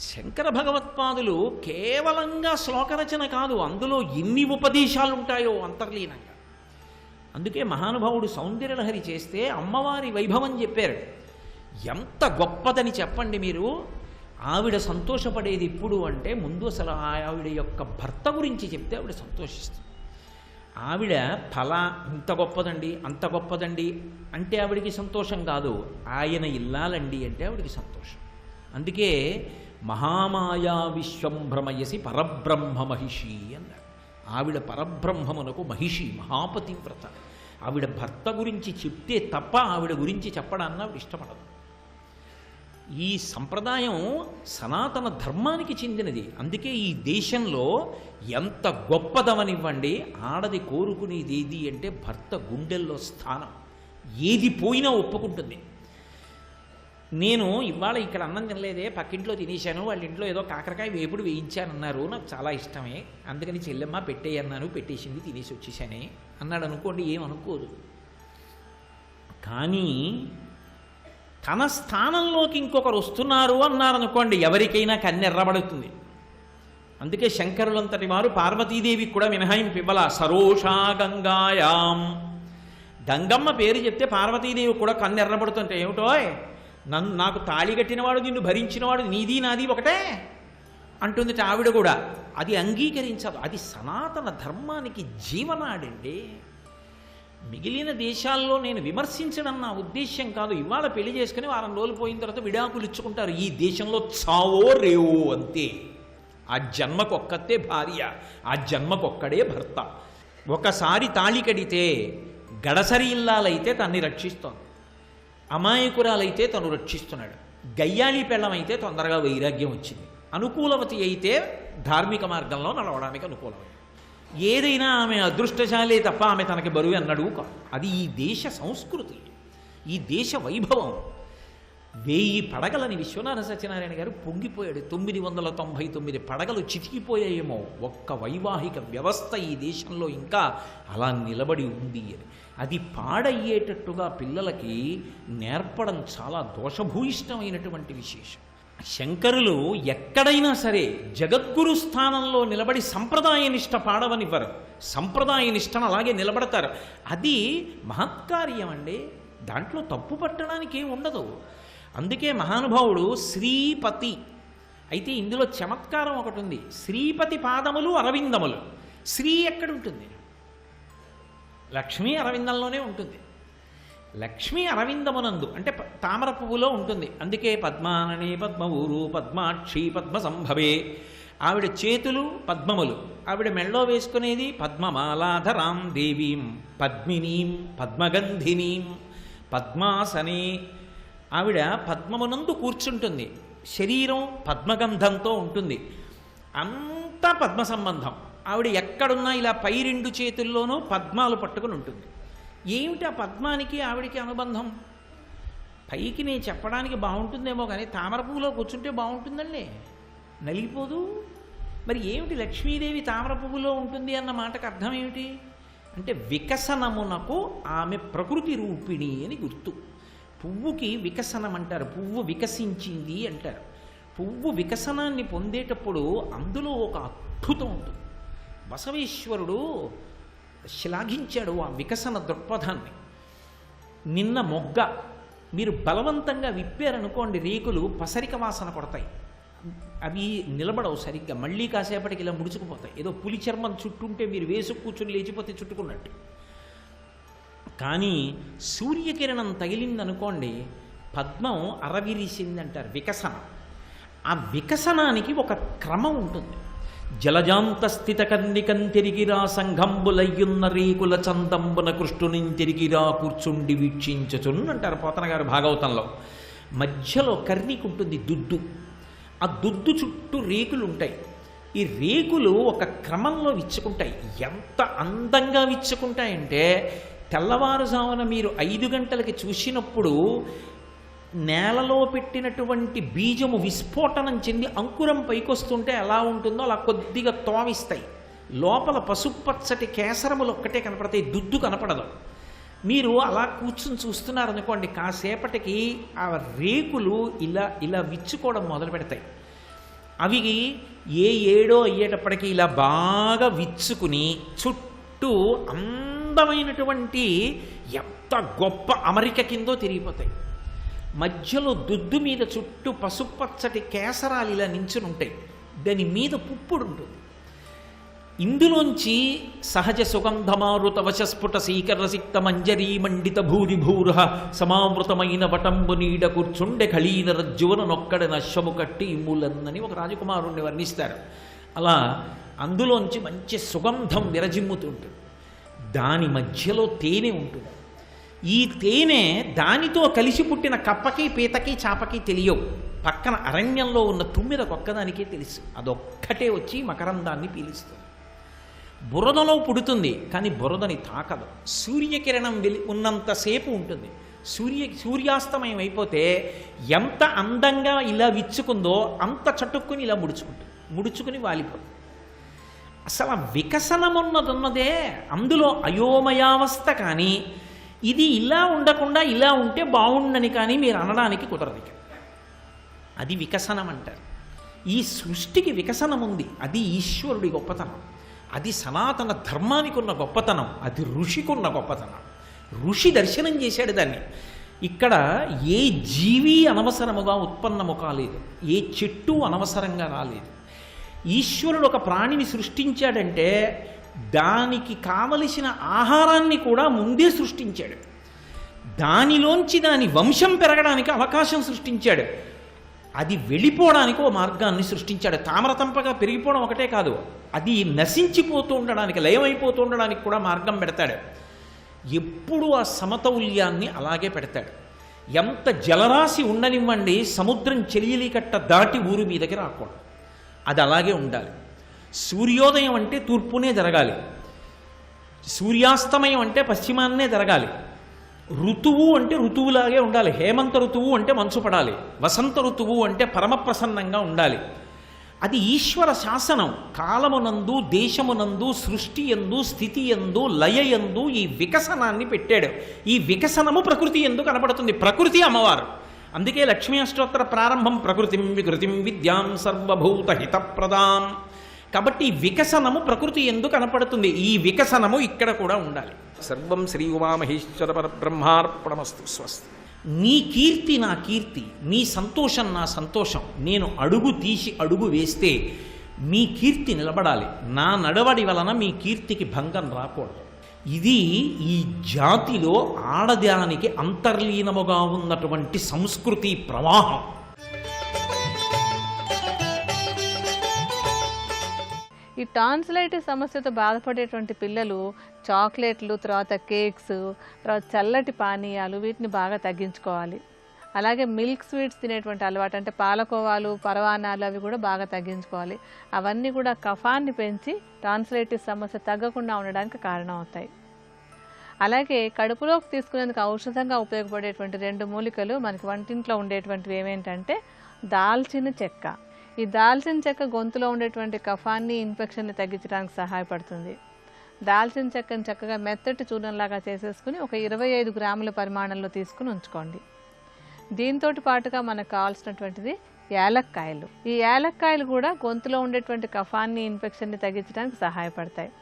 శంకర భగవత్పాదులు కేవలంగా శ్లోకరచన కాదు, అందులో ఎన్ని ఉపదేశాలు ఉంటాయో అంతర్లీనంగా. అందుకే మహానుభావుడు సౌందర్యలహరి చేస్తే అమ్మవారి వైభవం చెప్పారు. ఎంత గొప్పదని చెప్పండి మీరు. ఆవిడ సంతోషపడేది ఇప్పుడు అంటే ముందు అసలు ఆవిడ యొక్క భర్త గురించి చెప్తే ఆవిడ సంతోషిస్తుంది. ఆవిడ ఫలా ఇంత గొప్పదండి అంత గొప్పదండి అంటే ఆవిడికి సంతోషం కాదు, ఆయన ఇల్లాలండి అంటే ఆవిడికి సంతోషం. అందుకే మహామాయా విశ్వం భ్రమయసి పరబ్రహ్మ మహిషి అన్నారు. ఆవిడ పరబ్రహ్మమునకు మహిషి, మహాపతివ్రత. ఆవిడ భర్త గురించి చెప్తే తప్ప ఆవిడ గురించి చెప్పడాన్ని ఆవిడ ఇష్టపడదు. ఈ సంప్రదాయం సనాతన ధర్మానికి చెందినది. అందుకే ఈ దేశంలో ఎంత గొప్పదవనివ్వండి, ఆడది కోరుకునేది ఏది అంటే భర్త గుండెల్లో స్థానం. ఏది పోయినా ఒప్పుకుంటుంది. నేను ఇవాళ ఇక్కడ అన్నం తినలేదే, పక్కింట్లో తినేశాను, వాళ్ళ ఇంట్లో ఏదో కాకరకాయ వేపుడు వేయించానన్నారు, నాకు చాలా ఇష్టమే, అందుకని చెల్లెమ్మ పెట్టేయన్నాను, పెట్టేసింది, తినేసి వచ్చేసానే అన్నాడు అనుకోండి, ఏమనుకోదు. కానీ తన స్థానంలోకి ఇంకొకరు వస్తున్నారు అన్నారనుకోండి, ఎవరికైనా కన్నెర్రబడుతుంది. అందుకే శంకరులంతటి వారు పార్వతీదేవికి కూడా మినహాయింపు ఇవ్వాల. సరోషా గంగాయాం, గంగమ్మ పేరు చెప్తే పార్వతీదేవి కూడా కన్నెర్రబడుతుంటే, ఏమిటో నాకు తాళి కట్టినవాడు, నిన్ను భరించినవాడు, నీది నాది ఒకటే అంటుంది ఆవిడ కూడా. అది అంగీకరించదు. అది సనాతన ధర్మానికి జీవనాడండి. మిగిలిన దేశాల్లో నేను విమర్శించడం నా ఉద్దేశ్యం కాదు. ఇవాళ పెళ్లి చేసుకుని వారం రోజులు పోయిన తర్వాత విడాకులు ఇచ్చుకుంటారు. ఈ దేశంలో చావో రేవో అంతే. ఆ జన్మకొక్కతే భార్య, ఆ జన్మకొక్కడే భర్త. ఒకసారి తాళి కడితే గడసరి ఇల్లాలైతే తన్ని రక్షిస్తోంది, అమాయకురాలైతే తను రక్షిస్తున్నాడు. గయ్యాళి పెళ్ళమైతే తొందరగా వైరాగ్యం వచ్చింది, అనుకూలవతి అయితే ధార్మిక మార్గంలో నడవడానికి అనుకూలమైంది. ఏదైనా ఆమె అదృష్టశాలే తప్ప ఆమె తనకి బరువు అన్నడు కాదు. అది ఈ దేశ సంస్కృతి, ఈ దేశ వైభవం. 1000 పడగలని విశ్వనాథ సత్యనారాయణ గారు పొంగిపోయాడు. 999 పడగలు చితికిపోయాయేమో. ఒక్క వైవాహిక వ్యవస్థ ఈ దేశంలో ఇంకా అలా నిలబడి ఉంది అని. అది పాడయ్యేటట్టుగా పిల్లలకి నేర్పడం చాలా దోషభూయిష్టమైనటువంటి విశేషం. శంకరులు ఎక్కడైనా సరే జగద్గురు స్థానంలో నిలబడి సంప్రదాయనిష్ట పాడవనివ్వరు. సంప్రదాయనిష్టను అలాగే నిలబడతారు. అది మహత్కార్యం అండి. దాంట్లో తప్పు పట్టడానికి ఏం ఉండదు. అందుకే మహానుభావుడు శ్రీపతి అయితే ఇందులో చమత్కారం ఒకటి ఉంది. శ్రీపతి పాదములు అరవిందములు. శ్రీ ఎక్కడుంటుంది? లక్ష్మీ అరవిందంలోనే ఉంటుంది. లక్ష్మీ అరవిందమునందు అంటే తామర పువ్వులో ఉంటుంది. అందుకే పద్మాననే పద్మవూరు పద్మాక్షి పద్మ సంభవే. ఆవిడ చేతులు పద్మములు, ఆవిడ మెళ్ళో వేసుకునేది పద్మమాలాధరాం దేవీం పద్మినీం పద్మగంధినీం పద్మాసనే. ఆవిడ పద్మమునందు కూర్చుంటుంది, శరీరం పద్మగంధంతో ఉంటుంది, అంతా పద్మ సంబంధం. ఆవిడ ఎక్కడున్నా ఇలా పై 2 చేతుల్లోనూ పద్మాలు పట్టుకుని ఉంటుంది. ఏమిటి ఆ పద్మానికి ఆవిడికి అనుబంధం? పైకి నేను చెప్పడానికి బాగుంటుందేమో కానీ తామర పువ్వులో కూర్చుంటే బాగుంటుందండి, నలిగిపోదు. మరి ఏమిటి లక్ష్మీదేవి తామర పువ్వులో ఉంటుంది అన్న మాటకు అర్థం ఏమిటి అంటే వికసనమునకు ఆమె ప్రకృతి రూపిణి అని గుర్తు. పువ్వుకి వికసనం అంటారు, పువ్వు వికసించింది అంటారు. పువ్వు వికసనాన్ని పొందేటప్పుడు అందులో ఒక అద్భుతం ఉంటుంది. బసవేశ్వరుడు శ్లాఘించాడు ఆ వికసన దృక్పథాన్ని. నిన్న మొగ్గ మీరు బలవంతంగా విప్పారనుకోండి, రేకులు పసరిక వాసన కొడతాయి, అవి నిలబడవు సరిగ్గా, మళ్ళీ కాసేపటికి ఇలా ముడుచుకుపోతాయి. ఏదో పులి చర్మం చుట్టుంటే మీరు వేసు కూర్చుని లేచిపోతే చుట్టుకున్నట్టు. కానీ సూర్యకిరణం తగిలిందనుకోండి, పద్మం అరవిరిసిందంటారు, వికసనం. ఆ వికసనానికి ఒక క్రమం ఉంటుంది. జలజాంత స్థిత కన్నికంతిరిగిరా సంఘంబులయ్యున్న రేకుల చందంబున కృష్ణునింతిరిగిరా కూర్చుండి వీక్షించుచున్ అంటారు పోతన గారు భాగవతంలో. మధ్యలో కర్ణిక ఉంటుంది, దుద్దు. ఆ దుద్దు చుట్టూ రేకులు ఉంటాయి. ఈ రేకులు ఒక క్రమంలో విచ్చుకుంటాయి. ఎంత అందంగా విచ్చుకుంటాయంటే తెల్లవారుజామున మీరు 5 గంటలకి చూసినప్పుడు నేలలో పెట్టినటువంటి బీజము విస్ఫోటనం చెంది అంకురం పైకొస్తుంటే ఎలా ఉంటుందో అలా కొద్దిగా తోమిస్తాయి. లోపల పసుపచ్చటి కేసరములు ఒక్కటే కనపడతాయి, దుద్దు కనపడదు. మీరు అలా కూర్చుని చూస్తున్నారనుకోండి, కాసేపటికి ఆ రేకులు ఇలా ఇలా విచ్చుకోవడం మొదలు పెడతాయి. అవి ఏ ఏడో అయ్యేటప్పటికీ ఇలా బాగా విచ్చుకుని చుట్టూ అందమైనటువంటి ఎంత గొప్ప అమరిక కిందో తిరిగిపోతాయి. మధ్యలో దుద్దు మీద చుట్టూ పసుపచ్చటి కేసరాలు ఇలా నించుని ఉంటాయి, దాని మీద పుప్పుడు ఉంటుంది. ఇందులోంచి సహజ సుగంధమారుత వశస్ఫుట సీకరసిక్త మంజరీ మండిత భూరిభూర సమావృతమైన వటంబు నీడ కూర్చుండె ఖళీన రజ్జువన నొక్కడ నశ్వము కట్టి ఇమ్ములన్నని ఒక రాజకుమారుణ్ణి వర్ణిస్తారు. అలా అందులోంచి మంచి సుగంధం విరజిమ్ముతుంటుంది. దాని మధ్యలో తేనె ఉంటుంది. ఈ తేనె దానితో కలిసి పుట్టిన కప్పకి పీతకి చాపకి తెలియవు. పక్కన అరణ్యంలో ఉన్న తుమ్మిదకొక్కదానికే తెలుసు. అదొక్కటే వచ్చి మకరందాన్ని పీలుస్తుంది. బురదలో పుడుతుంది కానీ బురదని తాకదు. సూర్యకిరణం ఉన్నంతసేపు ఉంటుంది. సూర్యాస్తమయం అయిపోతే ఎంత అందంగా ఇలా విచ్చుకుందో అంత చటుక్కుని ఇలా ముడుచుకుని వాలిపోతుంది. అసలు ఆ వికసనమున్నదున్నదే అందులో అయోమయావస్థ కానీ ఇది ఇలా ఉండకుండా ఇలా ఉంటే బాగుండని కానీ మీరు అనడానికి కుదరదు. అది వికసనం అంటారు. ఈ సృష్టికి వికసనం ఉంది, అది ఈశ్వరుడి గొప్పతనం, అది సనాతన ధర్మానికి ఉన్న గొప్పతనం, అది ఋషికి ఉన్న గొప్పతనం. ఋషి దర్శనం చేశాడు దాన్ని. ఇక్కడ ఏ జీవి అనవసరముగా ఉత్పన్నము కాలేదు, ఏ చెట్టు అనవసరంగా రాలేదు. ఈశ్వరుడు ఒక ప్రాణిని సృష్టించాడంటే దానికి కావలసిన ఆహారాన్ని కూడా ముందే సృష్టించాడు, దానిలోంచి దాని వంశం పెరగడానికి అవకాశం సృష్టించాడు, అది వెళ్ళిపోవడానికి ఓ మార్గాన్ని సృష్టించాడు. తామరతంపగా పెరిగిపోవడం ఒకటే కాదు, అది నశించిపోతూ ఉండడానికి, లయమైపోతూ ఉండడానికి కూడా మార్గం పెడతాడు. ఎప్పుడూ ఆ సమతౌల్యాన్ని అలాగే పెడతాడు. ఎంత జలరాశి ఉండనివ్వండి, సముద్రం చెలియలికట్ట దాటి ఊరు మీదకి రాకూడదు, అది అలాగే ఉండాలి. సూర్యోదయం అంటే తూర్పునే జరగాలి, సూర్యాస్తమయం అంటే పశ్చిమాన్నే జరగాలి. ఋతువు అంటే ఋతువులాగే ఉండాలి. హేమంత ఋతువు అంటే మంచు పడాలి, వసంత ఋతువు అంటే పరమప్రసన్నంగా ఉండాలి. అది ఈశ్వర శాసనం. కాలమునందు, దేశమునందు, సృష్టి యందు, స్థితి యందు, లయ యందు ఈ వికసనాన్ని పెట్టాడు. ఈ వికసనము ప్రకృతి యందు కనపడుతుంది. ప్రకృతి అమ్మవారు. అందుకే లక్ష్మీ అష్టోత్తర ప్రారంభం ప్రకృతిం వికృతిం విద్యాం సర్వభూత హితప్రదాం. కాబట్టి ఈ వికసనము ప్రకృతి యందు కనపడుతుంది. ఈ వికసనము ఇక్కడ కూడా ఉండాలి. సర్వం శ్రీ ఉమామహేశ్వర పరబ్రహ్మార్పణమస్తు. స్వస్తి. నీ కీర్తి నా కీర్తి, నీ సంతోషం నా సంతోషం. నేను అడుగు తీసి అడుగు వేస్తే మీ కీర్తి నిలబడాలి, నా నడవడి వలన మీ కీర్తికి భంగం రాకూడదు. ఇది ఈ జాతిలో ఆడదానికి అంతర్లీనముగా ఉన్నటువంటి సంస్కృతి ప్రవాహం. ఈ టాన్సిలైటిస్ సమస్యతో బాధపడేటువంటి పిల్లలు చాక్లెట్లు, తర్వాత కేక్స్, తర్వాత చల్లటి పానీయాలు, వీటిని బాగా తగ్గించుకోవాలి. అలాగే మిల్క్ స్వీట్స్ తినేటువంటి అలవాటు, అంటే పాలకోవాలు, పరవానాలు, అవి కూడా బాగా తగ్గించుకోవాలి. అవన్నీ కూడా కఫాన్ని పెంచి టాన్సిలైటిస్ సమస్య తగ్గకుండా ఉండడానికి కారణం అవుతాయి. అలాగే కడుపులోకి తీసుకునేందుకు ఔషధంగా ఉపయోగపడేటువంటి 2 మూలికలు మనకి వంటింట్లో ఉండేటువంటివి ఏమేంటంటే దాల్చిన చెక్క. ఈ దాల్చిన చెక్క గొంతులో ఉండేటువంటి కఫాన్ని, ఇన్ఫెక్షన్ని తగ్గించడానికి సహాయపడుతుంది. దాల్చిన చెక్కను చక్కగా మెత్తటి చూర్ణంలాగా చేసేసుకుని ఒక 25 గ్రాముల పరిమాణంలో తీసుకుని ఉంచుకోండి. దీంతో పాటుగా మనకు కావాల్సినటువంటిది యాలక్కాయలు. ఈ యాలక్కాయలు కూడా గొంతులో ఉండేటువంటి కఫాన్ని, ఇన్ఫెక్షన్ని తగ్గించడానికి సహాయపడతాయి.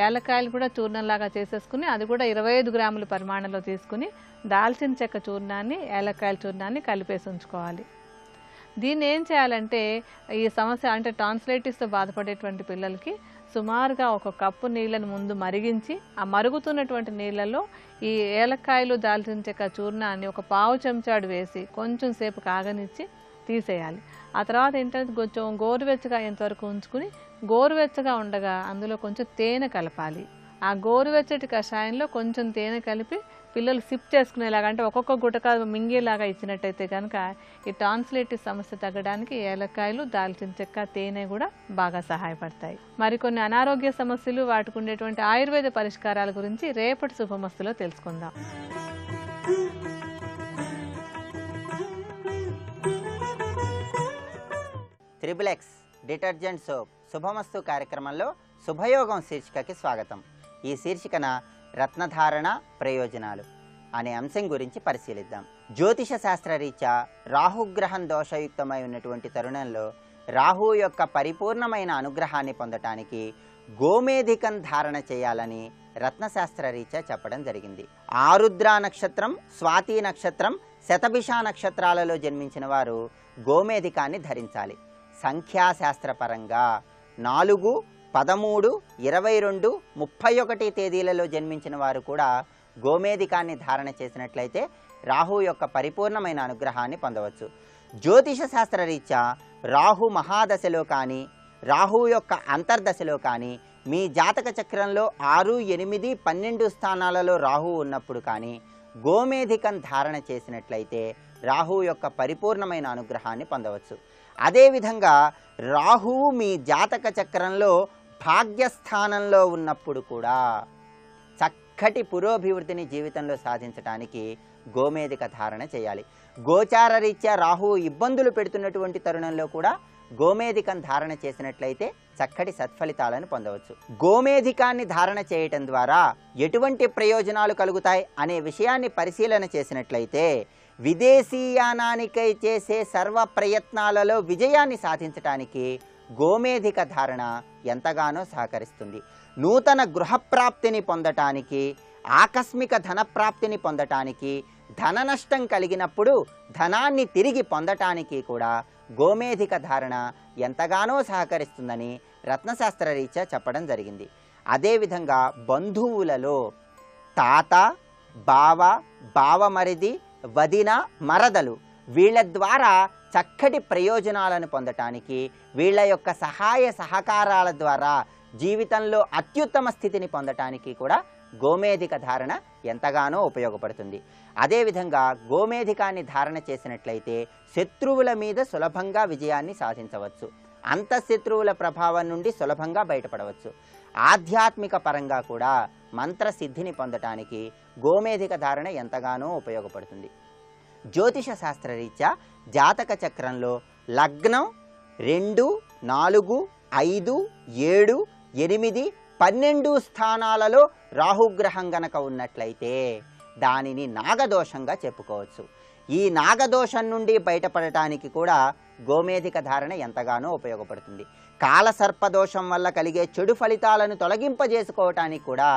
యాలక్కాయలు కూడా చూర్ణంలాగా చేసేసుకుని అది కూడా 25 గ్రాముల పరిమాణంలో తీసుకుని దాల్చిన చెక్క చూర్ణాన్ని, యాలక్కాయల చూర్ణాన్ని కలిపేసి ఉంచుకోవాలి. దీన్ని ఏం చేయాలంటే ఈ సమస్య అంటే టాన్సిలైటిస్తో బాధపడేటువంటి పిల్లలకి సుమారుగా 1 కప్పు నీళ్ళను ముందు మరిగించి, ఆ మరుగుతున్నటువంటి నీళ్ళలో ఈ ఏలక్కాయలు, దాల్చిన చెక్క చూర్ణాన్ని 1 పావు చెంచాడు వేసి కొంచెం సేపు కాగనిచ్చి తీసేయాలి. ఆ తర్వాత ఏంటంటే కొంచెం గోరువెచ్చగా ఎంతవరకు ఉంచుకుని, గోరువెచ్చగా ఉండగా అందులో కొంచెం తేనె కలపాలి. ఆ గోరువెచ్చటి కషాయంలో కొంచెం తేనె కలిపి పిల్లలు సిప్ చేసుకునేలాగా, అంటే ఒక్కొక్క గుటక మింగేలాగా ఇచ్చినట్టయితే కనుక ఈ టాన్సిలైటిస్ సమస్య తగ్గడానికి ఏలక్కాయలు, దాల్చిన చెక్క, తేనె కూడా బాగా సహాయపడతాయి. మరికొన్ని అనారోగ్య సమస్యలు, వాటికి ఉండేటువంటి ఆయుర్వేద పరిష్కారాల గురించి రేపటి శుభమస్తులో తెలుసుకుందాం. త్రిబులెక్స్ డిటర్జెంట్ సోప్ శుభమస్తు కార్యక్రమంలో శుభయోగం శీర్షికకి స్వాగతం. ఈ శీర్షికన రత్నధారణ ప్రయోజనాలు అనే అంశం గురించి పరిశీలిద్దాం. జ్యోతిష శాస్త్రరీత్యా రాహుగ్రహం దోషయుక్తమై ఉన్నటువంటి తరుణంలో రాహు యొక్క పరిపూర్ణమైన అనుగ్రహాన్ని పొందటానికి గోమేధికం ధారణ చేయాలని రత్నశాస్త్రరీత్యా చెప్పడం జరిగింది. ఆరుద్ర నక్షత్రం, స్వాతి నక్షత్రం, శతభిష నక్షత్రాలలో జన్మించిన వారు గోమేధికాన్ని ధరించాలి. సంఖ్యాశాస్త్రపరంగా 4, 13, 22, 31 తేదీలలో జన్మించిన వారు కూడా గోమేధికాన్ని ధారణ చేసినట్లయితే రాహు యొక్క పరిపూర్ణమైన అనుగ్రహాన్ని పొందవచ్చు. జ్యోతిష శాస్త్రరీత్యా రాహు మహాదశలో కానీ, రాహు యొక్క అంతర్దశలో కానీ, మీ జాతక చక్రంలో 6, 8, 12 స్థానాలలో రాహు ఉన్నప్పుడు కానీ గోమేధికం ధారణ చేసినట్లయితే రాహు యొక్క పరిపూర్ణమైన అనుగ్రహాన్ని పొందవచ్చు. అదేవిధంగా రాహువు మీ జాతక చక్రంలో భాగ్యస్థానంలో ఉన్నప్పుడు కూడా చక్కటి పురోభివృద్ధిని జీవితంలో సాధించడానికి గోమేధిక ధారణ చేయాలి. గోచార రీత్యా రాహువు ఇబ్బందులు పెడుతున్నటువంటి తరుణంలో కూడా గోమేధికం ధారణ చేసినట్లయితే చక్కటి సత్ఫలితాలను పొందవచ్చు. గోమేధికాన్ని ధారణ చేయటం ద్వారా ఎటువంటి ప్రయోజనాలు కలుగుతాయి అనే విషయాన్ని పరిశీలన చేసినట్లయితే విదేశీయానానికై చేసే సర్వ ప్రయత్నాలలో విజయాన్ని సాధించటానికి గోమేధిక ధారణ ఎంతగానో సహకరిస్తుంది. నూతన గృహప్రాప్తిని పొందటానికి, ఆకస్మిక ధనప్రాప్తిని పొందటానికి, ధన నష్టం కలిగినప్పుడు ధనాన్ని తిరిగి పొందటానికి కూడా గోమేధిక ధారణ ఎంతగానో సహకరిస్తుందని రత్నశాస్త్ర రీత్యా చెప్పడం జరిగింది. అదేవిధంగా బంధువులలో తాత, బావ, బావమరిది, వదిన, మరదలు వీళ్ళ ద్వారా చక్కటి ప్రయోజనాలను పొందటానికి, వీళ్ళ యొక్క సహాయ సహకారాల ద్వారా జీవితంలో అత్యుత్తమ స్థితిని పొందటానికి కూడా గోమేధిక ధారణ ఎంతగానో ఉపయోగపడుతుంది. అదేవిధంగా గోమేధికాన్ని ధారణ చేసినట్లయితే శత్రువుల మీద సులభంగా విజయాన్ని సాధించవచ్చు. అంతఃశత్రువుల ప్రభావం నుండి సులభంగా బయటపడవచ్చు. ఆధ్యాత్మిక పరంగా కూడా మంత్రసిద్ధిని పొందటానికి గోమేధిక ధారణ ఎంతగానో ఉపయోగపడుతుంది. జ్యోతిష శాస్త్రరీత్యా జాతక చక్రంలో లగ్నం 2, 4, 5, 7, 8, 12 స్థానాలలో రాహుగ్రహం గనక ఉన్నట్లయితే దానిని నాగదోషంగా చెప్పుకోవచ్చు. ఈ నాగదోషం నుండి బయటపడటానికి కూడా గోమేధిక ధారణ ఎంతగానో ఉపయోగపడుతుంది. కాలసర్పదోషం వల్ల కలిగే చెడు ఫలితాలను తొలగింపజేసుకోవటానికి కూడా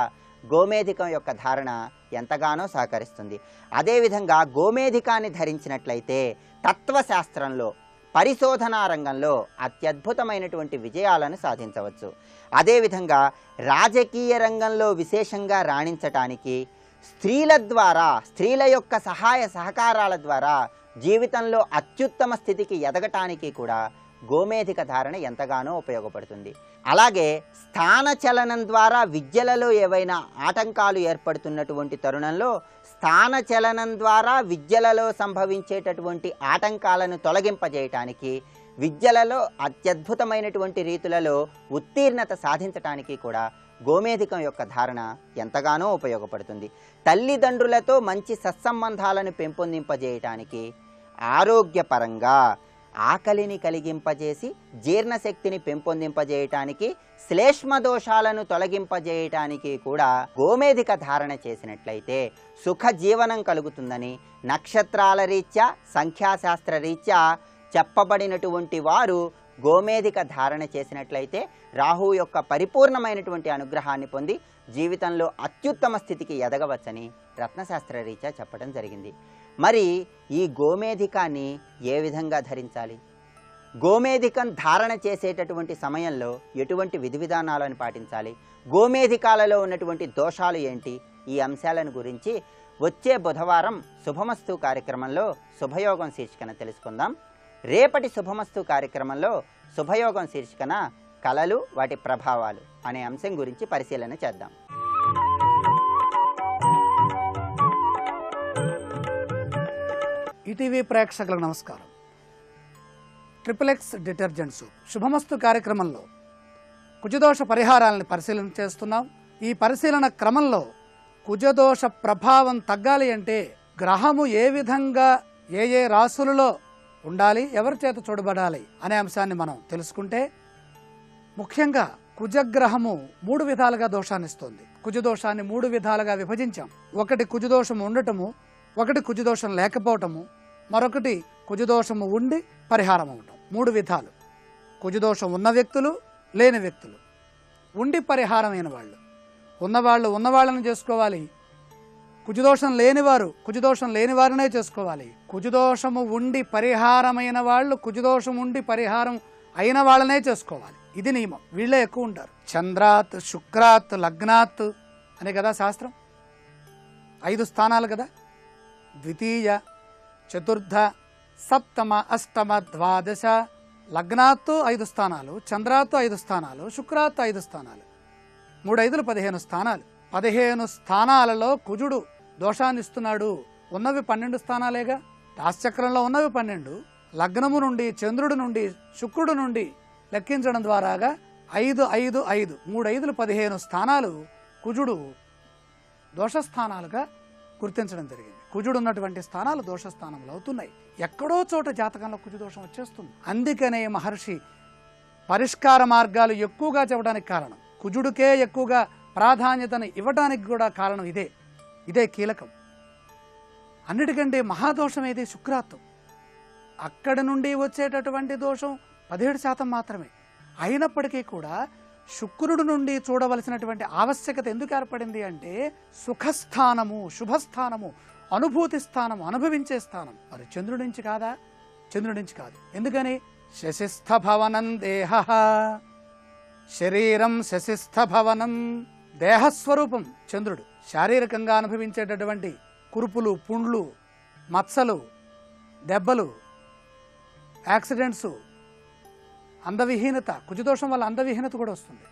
గోమేధికం యొక్క ధారణ ఎంతగానో సహకరిస్తుంది. అదేవిధంగా గోమేధికాన్ని ధరించినట్లయితే తత్వశాస్త్రంలో, పరిశోధనా రంగంలో అత్యద్భుతమైనటువంటి విజయాలను సాధించవచ్చు. అదేవిధంగా రాజకీయ రంగంలో విశేషంగా రాణించటానికి, స్త్రీల ద్వారా, స్త్రీల యొక్క సహాయ సహకారాల ద్వారా జీవితంలో అత్యుత్తమ స్థితికి ఎదగటానికి కూడా గోమేధిక ధారణ ఎంతగానో ఉపయోగపడుతుంది. అలాగే స్థానచలనం ద్వారా విద్యలలో ఏవైనా ఆటంకాలు ఏర్పడుతున్నటువంటి తరుణంలో స్థానచలనం ద్వారా విద్యలలో సంభవించేటటువంటి ఆటంకాలను తొలగింపజేయటానికి, విద్యలలో అత్యద్భుతమైనటువంటి రీతులలో ఉత్తీర్ణత సాధించటానికి కూడా గోమేధికం యొక్క ధారణ ఎంతగానో ఉపయోగపడుతుంది. తల్లిదండ్రులతో మంచి సత్సంబంధాలను పెంపొందింపజేయటానికి, ఆరోగ్యపరంగా ఆకలిని కలిగింపజేసి జీర్ణశక్తిని పెంపొందింపజేయటానికి, శ్లేష్మ దోషాలను తొలగింపజేయటానికి కూడా గోమేధిక ధారణ చేసినట్లయితే సుఖ జీవనం కలుగుతుందని నక్షత్రాల రీత్యా, సంఖ్యాశాస్త్ర రీత్యా చెప్పబడినటువంటి వారు గోమేధిక ధారణ చేసినట్లయితే రాహు యొక్క పరిపూర్ణమైనటువంటి అనుగ్రహాన్ని పొంది జీవితంలో అత్యుత్తమ స్థితికి ఎదగవచ్చని రత్నశాస్త్ర రీత్యా చెప్పడం జరిగింది. మరి ఈ గోమేధికాన్ని ఏ విధంగా ధరించాలి? గోమేధికం ధారణ చేసేటటువంటి సమయంలో ఎటువంటి విధి విధానాలను పాటించాలి? గోమేధికాలలో ఉన్నటువంటి దోషాలు ఏంటి? ఈ అంశాలను గురించి వచ్చే బుధవారం శుభమస్తు కార్యక్రమంలో శుభయోగం శీర్షికన తెలుసుకుందాం. రేపటి శుభమస్తు కార్యక్రమంలో శుభయోగం శీర్షికన కళలు, వాటి ప్రభావాలు అనే అంశం గురించి పరిశీలన చేద్దాం. ఈటీవీ ప్రేక్షకులకు నమస్కారం. ట్రిపుల్-ఎక్స్ డిటర్జెంట్ సోప్ శుభమస్తు కార్యక్రమంలో కుజదోష పరిహారాలను పరిశీలన చేస్తున్నాం. ఈ పరిశీలన క్రమంలో కుజదోష ప్రభావం తగ్గాలి అంటే గ్రహము ఏ విధంగా ఏ రాశులలో ఉండాలి, ఎవరి చేత చూడబడాలి అనే అంశాన్ని మనం తెలుసుకుంటే, ముఖ్యంగా కుజగ్రహము 3 విధాలుగా దోషాన్ని ఇస్తుంది. కుజదోషాన్ని 3 విధాలుగా విభజించాం. ఒకటి కుజదోషము ఉండటము, ఒకటి కుజదోషం లేకపోవటము, మరొకటి కుజదోషము ఉండి పరిహారం అవటం. 3 విధాలు. కుజదోషం ఉన్న వ్యక్తులు, లేని వ్యక్తులు. ఉండి పరిహారమైన వాళ్ళు. ఉన్నవాళ్ళని చేసుకోవాలి. కుజదోషం లేనివారు కుజదోషం లేనివారినే చేసుకోవాలి. కుజదోషము ఉండి పరిహారమైన వాళ్ళు కుజదోషం ఉండి పరిహారం అయిన వాళ్ళనే చేసుకోవాలి. ఇది నియమం. వీళ్ళే ఎక్కువ ఉంటారు. చంద్రాత్, శుక్రాత్, లగ్నాత్ అనే కదా శాస్త్రం. 5 స్థానాలు కదా. ద్వితీయ, చతుర్థ, సప్తమ, అష్టమ, ద్వాదశ. లగ్నాత్తు 5 స్థానాలు, చంద్రాత్తు 5 స్థానాలు, శుక్రాత్తు 5 స్థానాలు. 3 5 15 స్థానాలు. 15 స్థానాలలో కుజుడు దోషాన్ని ఇస్తున్నాడు. ఉన్నవి 12 స్థానాలేగా. రాశిచక్రంలో ఉన్నవి 12. లగ్నము నుండి, చంద్రుడి నుండి, శుక్రుడు నుండి లెక్కించడం ద్వారాగా 5 5 5 3 5 15 స్థానాలు కుజుడు దోషస్థానాలుగా గుర్తించడం జరిగింది. కుజుడు ఉన్నటువంటి స్థానాలు దోషస్థానములు అవుతున్నాయి. ఎక్కడో చోట జాతకంలో కుజు దోషం వచ్చేస్తుంది. అందుకనే మహర్షి పరిష్కార మార్గాలు ఎక్కువగా చెప్పడానికి కారణం, కుజుడికే ఎక్కువగా ప్రాధాన్యతను ఇవ్వడానికి కూడా కారణం ఇదే కీలకం. అన్నిటికంటే మహాదోషం ఏది? శుక్రాత్వం. అక్కడి నుండి వచ్చేటటువంటి దోషం 17% మాత్రమే. అయినప్పటికీ కూడా శుక్రుడు నుండి చూడవలసినటువంటి ఆవశ్యకత ఎందుకు ఏర్పడింది అంటే, సుఖస్థానము, శుభస్థానము, అనుభూతి స్థానం, అనుభవించే స్థానం. మరి చంద్రుడి నుంచి కాదా? చంద్రుడి నుంచి కాదు. ఎందుకని? శశిస్థ భవనం దేహ, శరీరం శశిస్థ భవనం. దేహస్వరూపం చంద్రుడు. శారీరకంగా అనుభవించేటటువంటి కురుపులు, పుండ్లు, మచ్చలు, దెబ్బలు, యాక్సిడెంట్స్, అందవిహీనత, కుజదోషం వల్ల అందవిహీనత కూడా వస్తుంది,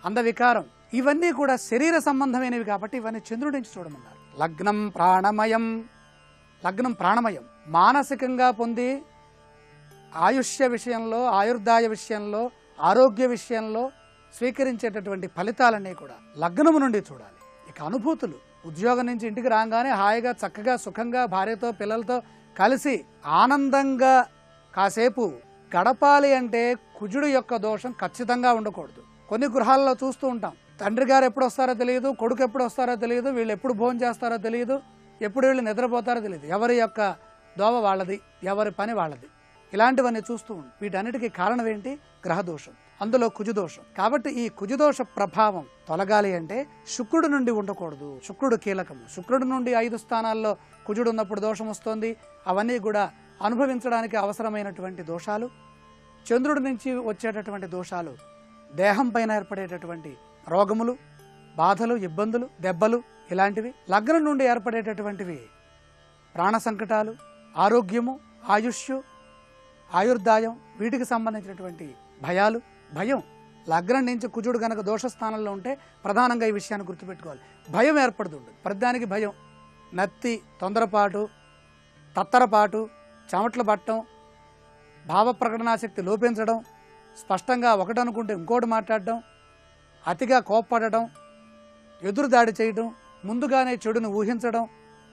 అందవికారం, ఇవన్నీ కూడా శరీర సంబంధమైనవి కాబట్టి ఇవన్నీ చంద్రుడి నుంచి చూడమన్నారు. లగ్నం ప్రాణమయం. లగ్నం ప్రాణమయం. మానసికంగా పొంది ఆయుష్య విషయంలో, ఆయుర్దాయ విషయంలో, ఆరోగ్య విషయంలో స్వీకరించేటటువంటి ఫలితాలన్నీ కూడా లగ్నము నుండి చూడాలి. ఇక అనుభూతులు, ఉద్యోగం నుంచి ఇంటికి రాగానే హాయిగా చక్కగా సుఖంగా భార్యతో పిల్లలతో కలిసి ఆనందంగా కాసేపు గడపాలి అంటే కుజుడు యొక్క దోషం ఖచ్చితంగా ఉండకూడదు. కొన్ని గృహాల్లో చూస్తూ ఉంటాం, తండ్రి గారు ఎప్పుడు వస్తారో తెలియదు, కొడుకు ఎప్పుడు వస్తారో తెలియదు, వీళ్ళు ఎప్పుడు భోజనం చేస్తారో తెలియదు, ఎప్పుడు వీళ్ళు నిద్రపోతారో తెలియదు. ఎవరి యొక్క దోవ వాళ్ళది, ఎవరి పని వాళ్ళది. ఇలాంటివన్నీ చూస్తూ ఉంటాం. వీటన్నిటికీ కారణం ఏంటి? గ్రహదోషం, అందులో కుజదోషం. కాబట్టి ఈ కుజదోష ప్రభావం తొలగాలి అంటే శుక్రుడి నుండి ఉండకూడదు. శుక్రుడు కీలకము. శుక్రుడి నుండి 5 స్థానాల్లో కుజుడు ఉన్నప్పుడు దోషం వస్తుంది. అవన్నీ కూడా అనుభవించడానికి అవసరమైనటువంటి దోషాలు. చంద్రుడి నుంచి వచ్చేటటువంటి దోషాలు దేహం పైన ఏర్పడేటటువంటి రోగములు, బాధలు, ఇబ్బందులు, దెబ్బలు, ఇలాంటివి. లగ్నం నుండి ఏర్పడేటటువంటివి ప్రాణ సంకటాలు, ఆరోగ్యము, ఆయుష్, ఆయుర్దాయం, వీటికి సంబంధించినటువంటి భయాలు, భయం. లగ్నం నుంచి కుజుడు గనక దోషస్థానంలో ఉంటే ప్రధానంగా ఈ విషయాన్ని గుర్తుపెట్టుకోవాలి. భయం ఏర్పడుతుంది. ప్రతిదానికి భయం. నత్తి, తొందరపాటు, తత్తరపాటు, చెమట్లు పట్టడం, భావ ప్రకటనాశక్తి లోపించడం, స్పష్టంగా ఒకటనుకుంటే ఇంకోటి మాట్లాడడం, అతిగా కోప్పడటం, ఎదురుదాడి చేయడం, ముందుగానే చెడును ఊహించడం,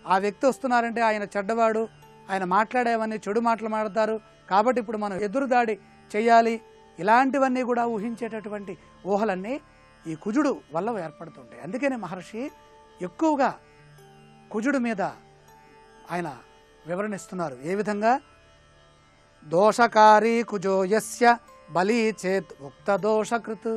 ఆ వ్యక్తి వస్తున్నారంటే ఆయన చెడ్డవాడు, ఆయన మాట్లాడేవన్నీ చెడు మాటలు మాట్లాడతారు కాబట్టి ఇప్పుడు మనం ఎదురుదాడి చేయాలి, ఇలాంటివన్నీ కూడా ఊహించేటటువంటి ఊహలన్నీ ఈ కుజుడు వల్ల ఏర్పడుతుంటాయి. అందుకనే మహర్షి ఎక్కువగా కుజుడు మీద ఆయన వివరణిస్తున్నారు. ఏ విధంగా? దోషకారీ కుజో యస్య బలీ చేత్ ఉక్త దోషకృత్.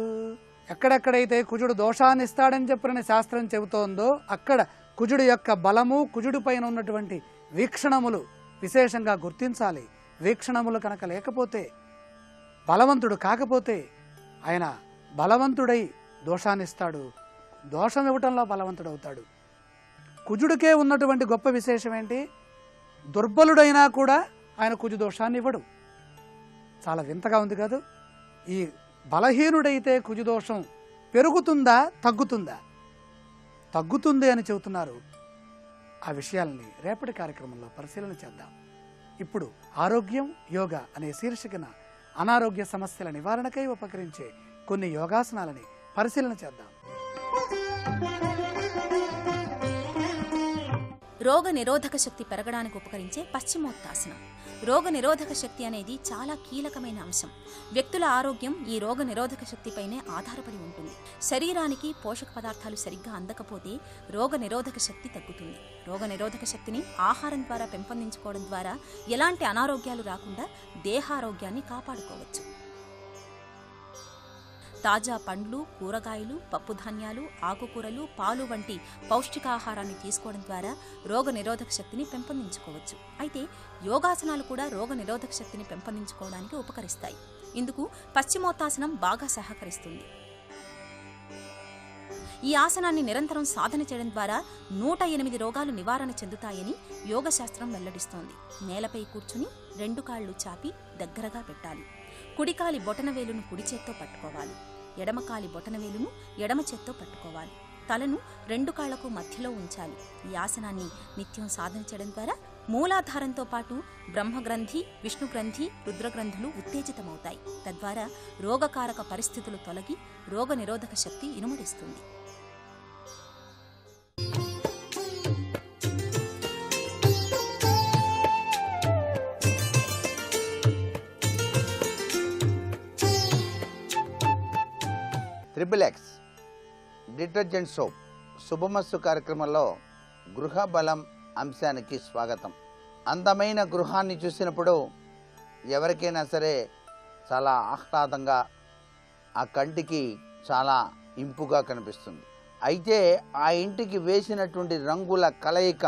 ఎక్కడెక్కడైతే కుజుడు దోషాన్ని ఇస్తాడని చెప్పిన శాస్త్రం చెబుతోందో అక్కడ కుజుడు యొక్క బలము, కుజుడు పైన ఉన్నటువంటి వీక్షణములు విశేషంగా గుర్తించాలి. వీక్షణములు కనుక లేకపోతే, బలవంతుడు కాకపోతే ఆయన బలవంతుడై దోషాన్ని ఇస్తాడు, దోషం ఇవ్వటంలో బలవంతుడవుతాడు. కుజుడికే ఉన్నటువంటి గొప్ప విశేషం ఏంటి? దుర్బలుడైనా కూడా ఆయన కుజు దోషాన్ని ఇవ్వడు. చాలా వింతగా ఉంది కాదు? ఈ బలహీనుడైతే కుజుదోషం పెరుగుతుందా, తగ్గుతుందా? తగ్గుతుంది అని చెబుతున్నారు. ఆ విషయాల్ని రేపటి కార్యక్రమంలో పరిశీలన చేద్దాం. ఇప్పుడు ఆరోగ్యం యోగా అనే శీర్షికన అనారోగ్య సమస్యల నివారణకై ఉపకరించే కొన్ని యోగాసనాలని పరిశీలన చేద్దాం. రోగ నిరోధక శక్తి పెరగడానికి ఉపకరించే పశ్చిమోత్తాసనం. రోగ నిరోధక శక్తి అనేది చాలా కీలకమైన అంశం. వ్యక్తుల ఆరోగ్యం ఈ రోగ నిరోధక శక్తిపైనే ఆధారపడి ఉంటుంది. శరీరానికి పోషక పదార్థాలు సరిగ్గా అందకపోతే రోగ నిరోధక శక్తి తగ్గుతుంది. రోగ నిరోధక శక్తిని ఆహారం ద్వారా పెంపొందించుకోవడం ద్వారా ఎలాంటి అనారోగ్యాలు రాకుండా దేహారోగ్యాన్ని కాపాడుకోవచ్చు. తాజా పండ్లు, కూరగాయలు, పప్పుధాన్యాలు, ఆకుకూరలు, పాలు వంటి పౌష్టికాహారాన్ని తీసుకోవడం ద్వారా రోగ నిరోధక శక్తిని పెంపొందించుకోవచ్చు. అయితే యోగాసనాలు కూడా రోగ నిరోధక శక్తిని పెంపొందించుకోవడానికి ఉపకరిస్తాయి. ఇందుకు పశ్చిమోత్తాసనం బాగా సహకరిస్తుంది. ఈ ఆసనాన్ని నిరంతరం సాధన చేయడం ద్వారా 108 రోగాలు నివారణ చెందుతాయని యోగశాస్త్రం వెల్లడిస్తోంది. నేలపై కూర్చుని 2 కాళ్లు చాపి దగ్గరగా పెట్టాలి. కుడికాలి బొటనవేలును కుడి చేత్తో పట్టుకోవాలి. ఎడమకాలి బొటనవేలును ఎడమ చేత్తో పట్టుకోవాలి. తలను 2 కాళ్లకు మధ్యలో ఉంచాలి. ఈ ఆసనాన్ని నిత్యం సాధన చేయడం ద్వారా మూలాధారంతో పాటు బ్రహ్మగ్రంథి, విష్ణుగ్రంథి, రుద్రగ్రంథులు ఉత్తేజితమవుతాయి. తద్వారా రోగకారక పరిస్థితులు తొలగి రోగ నిరోధక శక్తి ఇనుమడిస్తుంది. ట్రిపుల్-ఎక్స్ డిటర్జెంట్ సోప్ శుభమస్తు కార్యక్రమంలో గృహ బలం అంశానికి స్వాగతం. అందమైన గృహాన్ని చూసినప్పుడు ఎవరికైనా సరే చాలా ఆహ్లాదంగా, ఆ కంటికి చాలా ఇంపుగా కనిపిస్తుంది. అయితే ఆ ఇంటికి వేసినటువంటి రంగుల కలయిక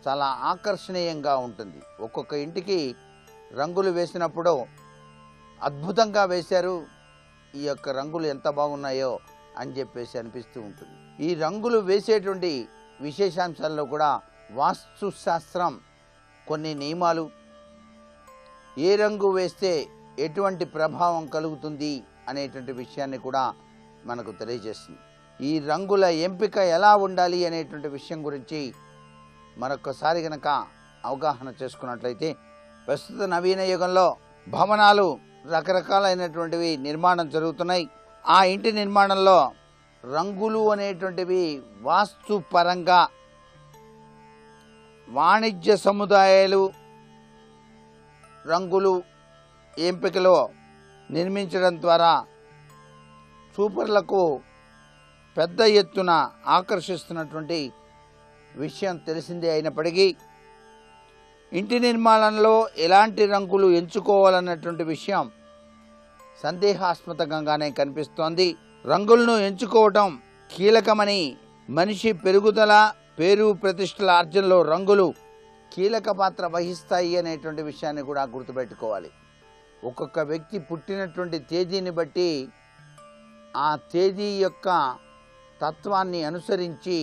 చాలా ఆకర్షణీయంగా ఉంటుంది. ఒక్కొక్క ఇంటికి రంగులు వేసినప్పుడు అద్భుతంగా వేశారు, ఈ యొక్క రంగులు ఎంత బాగున్నాయో అని చెప్పేసి అనిపిస్తూ ఉంటుంది. ఈ రంగులు వేసేటువంటి విశేషాంశాల్లో కూడా వాస్తు శాస్త్రం కొన్ని నియమాలు, ఏ రంగు వేస్తే ఎటువంటి ప్రభావం కలుగుతుంది అనేటువంటి విషయాన్ని కూడా మనకు తెలియజేస్తుంది. ఈ రంగుల ఎంపిక ఎలా ఉండాలి అనేటువంటి విషయం గురించి మరొకసారి కనుక అవగాహన చేసుకున్నట్లయితే, ప్రస్తుత నవీన యుగంలో భవనాలు రకరకాలైనటువంటివి నిర్మాణం జరుగుతున్నాయి. ఆ ఇంటి నిర్మాణంలో రంగులు అనేటువంటివి వాస్తు పరంగా వాణిజ్య సముదాయాలు రంగులు ఎంపికలో నిర్మించడం ద్వారా చూపర్లకు పెద్ద ఎత్తున ఆకర్షిస్తున్నటువంటి విషయం తెలిసిందే అయినప్పటికీ, ఇంటి నిర్మాణంలో ఎలాంటి రంగులు ఎంచుకోవాలన్నటువంటి విషయం సందేహాస్పదంగానే కనిపిస్తోంది. రంగులను ఎంచుకోవటం కీలకమని, మనిషి పెరుగుదల, పేరు ప్రతిష్టల ఆర్జనలో రంగులు కీలక పాత్ర వహిస్తాయి అనేటువంటి విషయాన్ని కూడా గుర్తుపెట్టుకోవాలి. ఒక్కొక్క వ్యక్తి పుట్టినటువంటి తేదీని బట్టి ఆ తేదీ యొక్క తత్వాన్ని అనుసరించి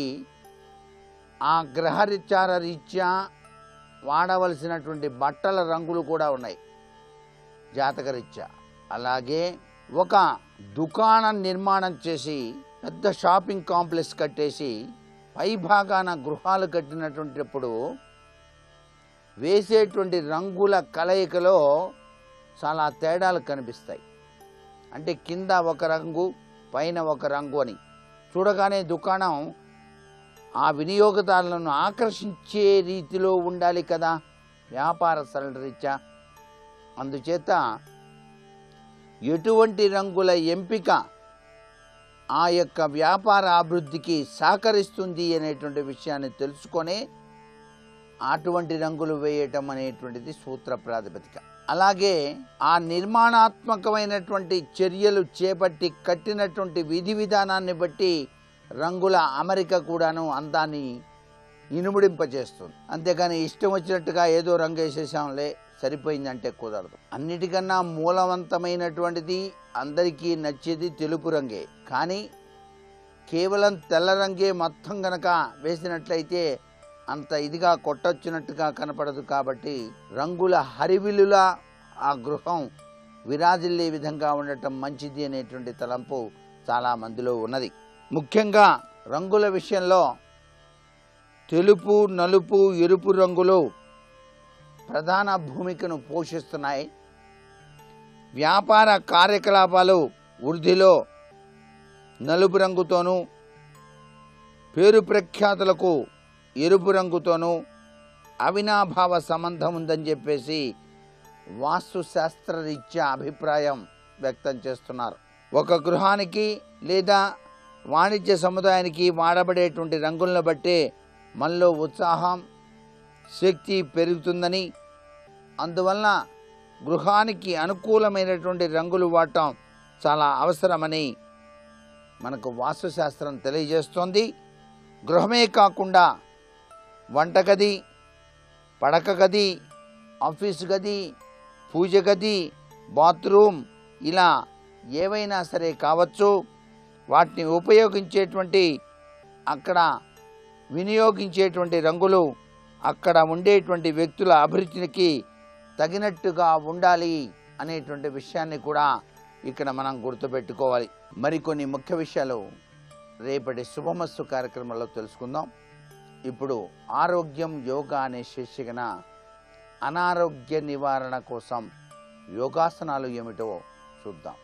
ఆ గ్రహరిచార రీత్యా వాడవలసినటువంటి బట్టల రంగులు కూడా ఉన్నాయి జాతకరీత్యా. అలాగే ఒక దుకాణం నిర్మాణం చేసి, పెద్ద షాపింగ్ కాంప్లెక్స్ కట్టేసి పై భాగాన గృహాలు కట్టినటువంటిప్పుడు వేసేటువంటి రంగుల కలయికలో చాలా తేడాలు కనిపిస్తాయి. అంటే కింద ఒక రంగు, పైన ఒక రంగు అని చూడగానే దుకాణం ఆ వినియోగదారులను ఆకర్షించే రీతిలో ఉండాలి కదా వ్యాపార సరళరీత్యా. అందుచేత ఎటువంటి రంగుల ఎంపిక ఆ యొక్క వ్యాపార అభివృద్ధికి సహకరిస్తుంది అనేటువంటి విషయాన్ని తెలుసుకొని అటువంటి రంగులు వేయటం అనేటువంటిది సూత్ర ప్రాతిపదిక. అలాగే ఆ నిర్మాణాత్మకమైనటువంటి చర్యలు చేపట్టి కట్టినటువంటి విధి విధానాన్ని బట్టి రంగుల అమరిక కూడాను అందాన్ని ఇనుముడింపజేస్తుంది. అంతేకాని ఇష్టం వచ్చినట్టుగా ఏదో రంగు వేసేసాంలే సరిపోయిందంటే కుదరదు. అన్నిటికన్నా మూలవంతమైనటువంటిది, అందరికీ నచ్చేది తెలుపు రంగే. కానీ కేవలం తెల్ల రంగే మొత్తం గనక వేసినట్లయితే అంత ఇదిగా కొట్టొచ్చినట్టుగా కనపడదు. కాబట్టి రంగుల హరివిలులా ఆ గృహం విరాజిల్లే విధంగా ఉండటం మంచిది అనేటువంటి తలంపు చాలా మందిలో ఉన్నది. ముఖ్యంగా రంగుల విషయంలో తెలుపు, నలుపు, ఎరుపు రంగులు ప్రధాన భూమికను పోషిస్తున్నాయి. వ్యాపార కార్యకలాపాలు వృద్ధిలో నలుపు రంగుతోనూ, పేరు ప్రఖ్యాతులకు ఎరుపు రంగుతోనూ అవినాభావ సంబంధం ఉందని చెప్పేసి వాస్తు శాస్త్రరీత్యా అభిప్రాయం వ్యక్తం చేస్తున్నారు. ఒక గృహానికి లేదా వాణిజ్య సముదాయానికి వాడబడేటువంటి రంగులను బట్టే మనలో ఉత్సాహం, శక్తి పెరుగుతుందని, అందువలన గృహానికి అనుకూలమైనటువంటి రంగులు వాడటం చాలా అవసరమని మనకు వాస్తుశాస్త్రం తెలియజేస్తోంది. గృహమే కాకుండా వంటగది, పడక గది, ఆఫీసు గది, పూజ గది, బాత్రూమ్ ఇలా ఏవైనా సరే కావచ్చు, వాటిని ఉపయోగించేటువంటి, అక్కడ వినియోగించేటువంటి రంగులు అక్కడ ఉండేటువంటి వ్యక్తుల అభిరుచికి తగినట్టుగా ఉండాలి అనేటువంటి విషయాన్ని కూడా ఇక్కడ మనం గుర్తుపెట్టుకోవాలి. మరికొన్ని ముఖ్య విషయాలు రేపటి శుభమస్తు కార్యక్రమంలో తెలుసుకుందాం. ఇప్పుడు ఆరోగ్యం యోగా అనే శీర్షికన అనారోగ్య నివారణ కోసం యోగాసనాలు ఏమిటో చూద్దాం.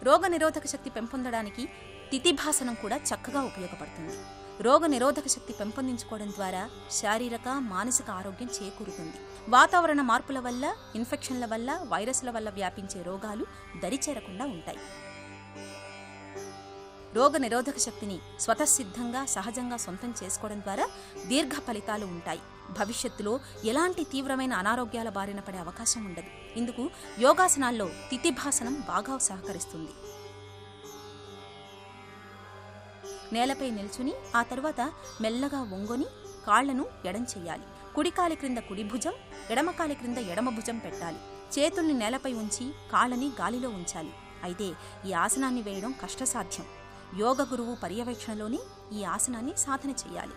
రోగ నిరోధక శక్తి పెంపొందడానికి తిథిభాసనం కూడా చక్కగా ఉపయోగపడుతుంది. రోగ నిరోధక శక్తి పెంపొందించుకోవడం ద్వారా శారీరక మానసిక ఆరోగ్యం చేకూరుతుంది. వాతావరణ మార్పుల వల్ల, ఇన్ఫెక్షన్ల వల్ల, వైరస్ల వల్ల వ్యాపించే రోగాలు దరిచేరకుండా ఉంటాయి. రోగ నిరోధక శక్తిని స్వతసిద్ధంగా సహజంగా సొంతం చేసుకోవడం ద్వారా దీర్ఘ ఫలితాలు ఉంటాయి. భవిష్యత్తులో ఎలాంటి తీవ్రమైన అనారోగ్యాల బారిన పడే అవకాశం ఉండదు. ఇందుకు యోగాసనాల్లో తిథిభాసనం బాగా సహకరిస్తుంది. నేలపై నిల్చుని ఆ తరువాత మెల్లగా వంగొని కాళ్లను ఎడం చెయ్యాలి. కుడికాలి క్రింద కుడి భుజం, ఎడమకాలి క్రింద ఎడమ భుజం పెట్టాలి. చేతుల్ని నేలపై ఉంచి కాళ్ళని గాలిలో ఉంచాలి. అయితే ఈ ఆసనాన్ని వేయడం కష్టసాధ్యం. యోగ గురువు పర్యవేక్షణలోనే ఈ ఆసనాన్ని సాధన చేయాలి.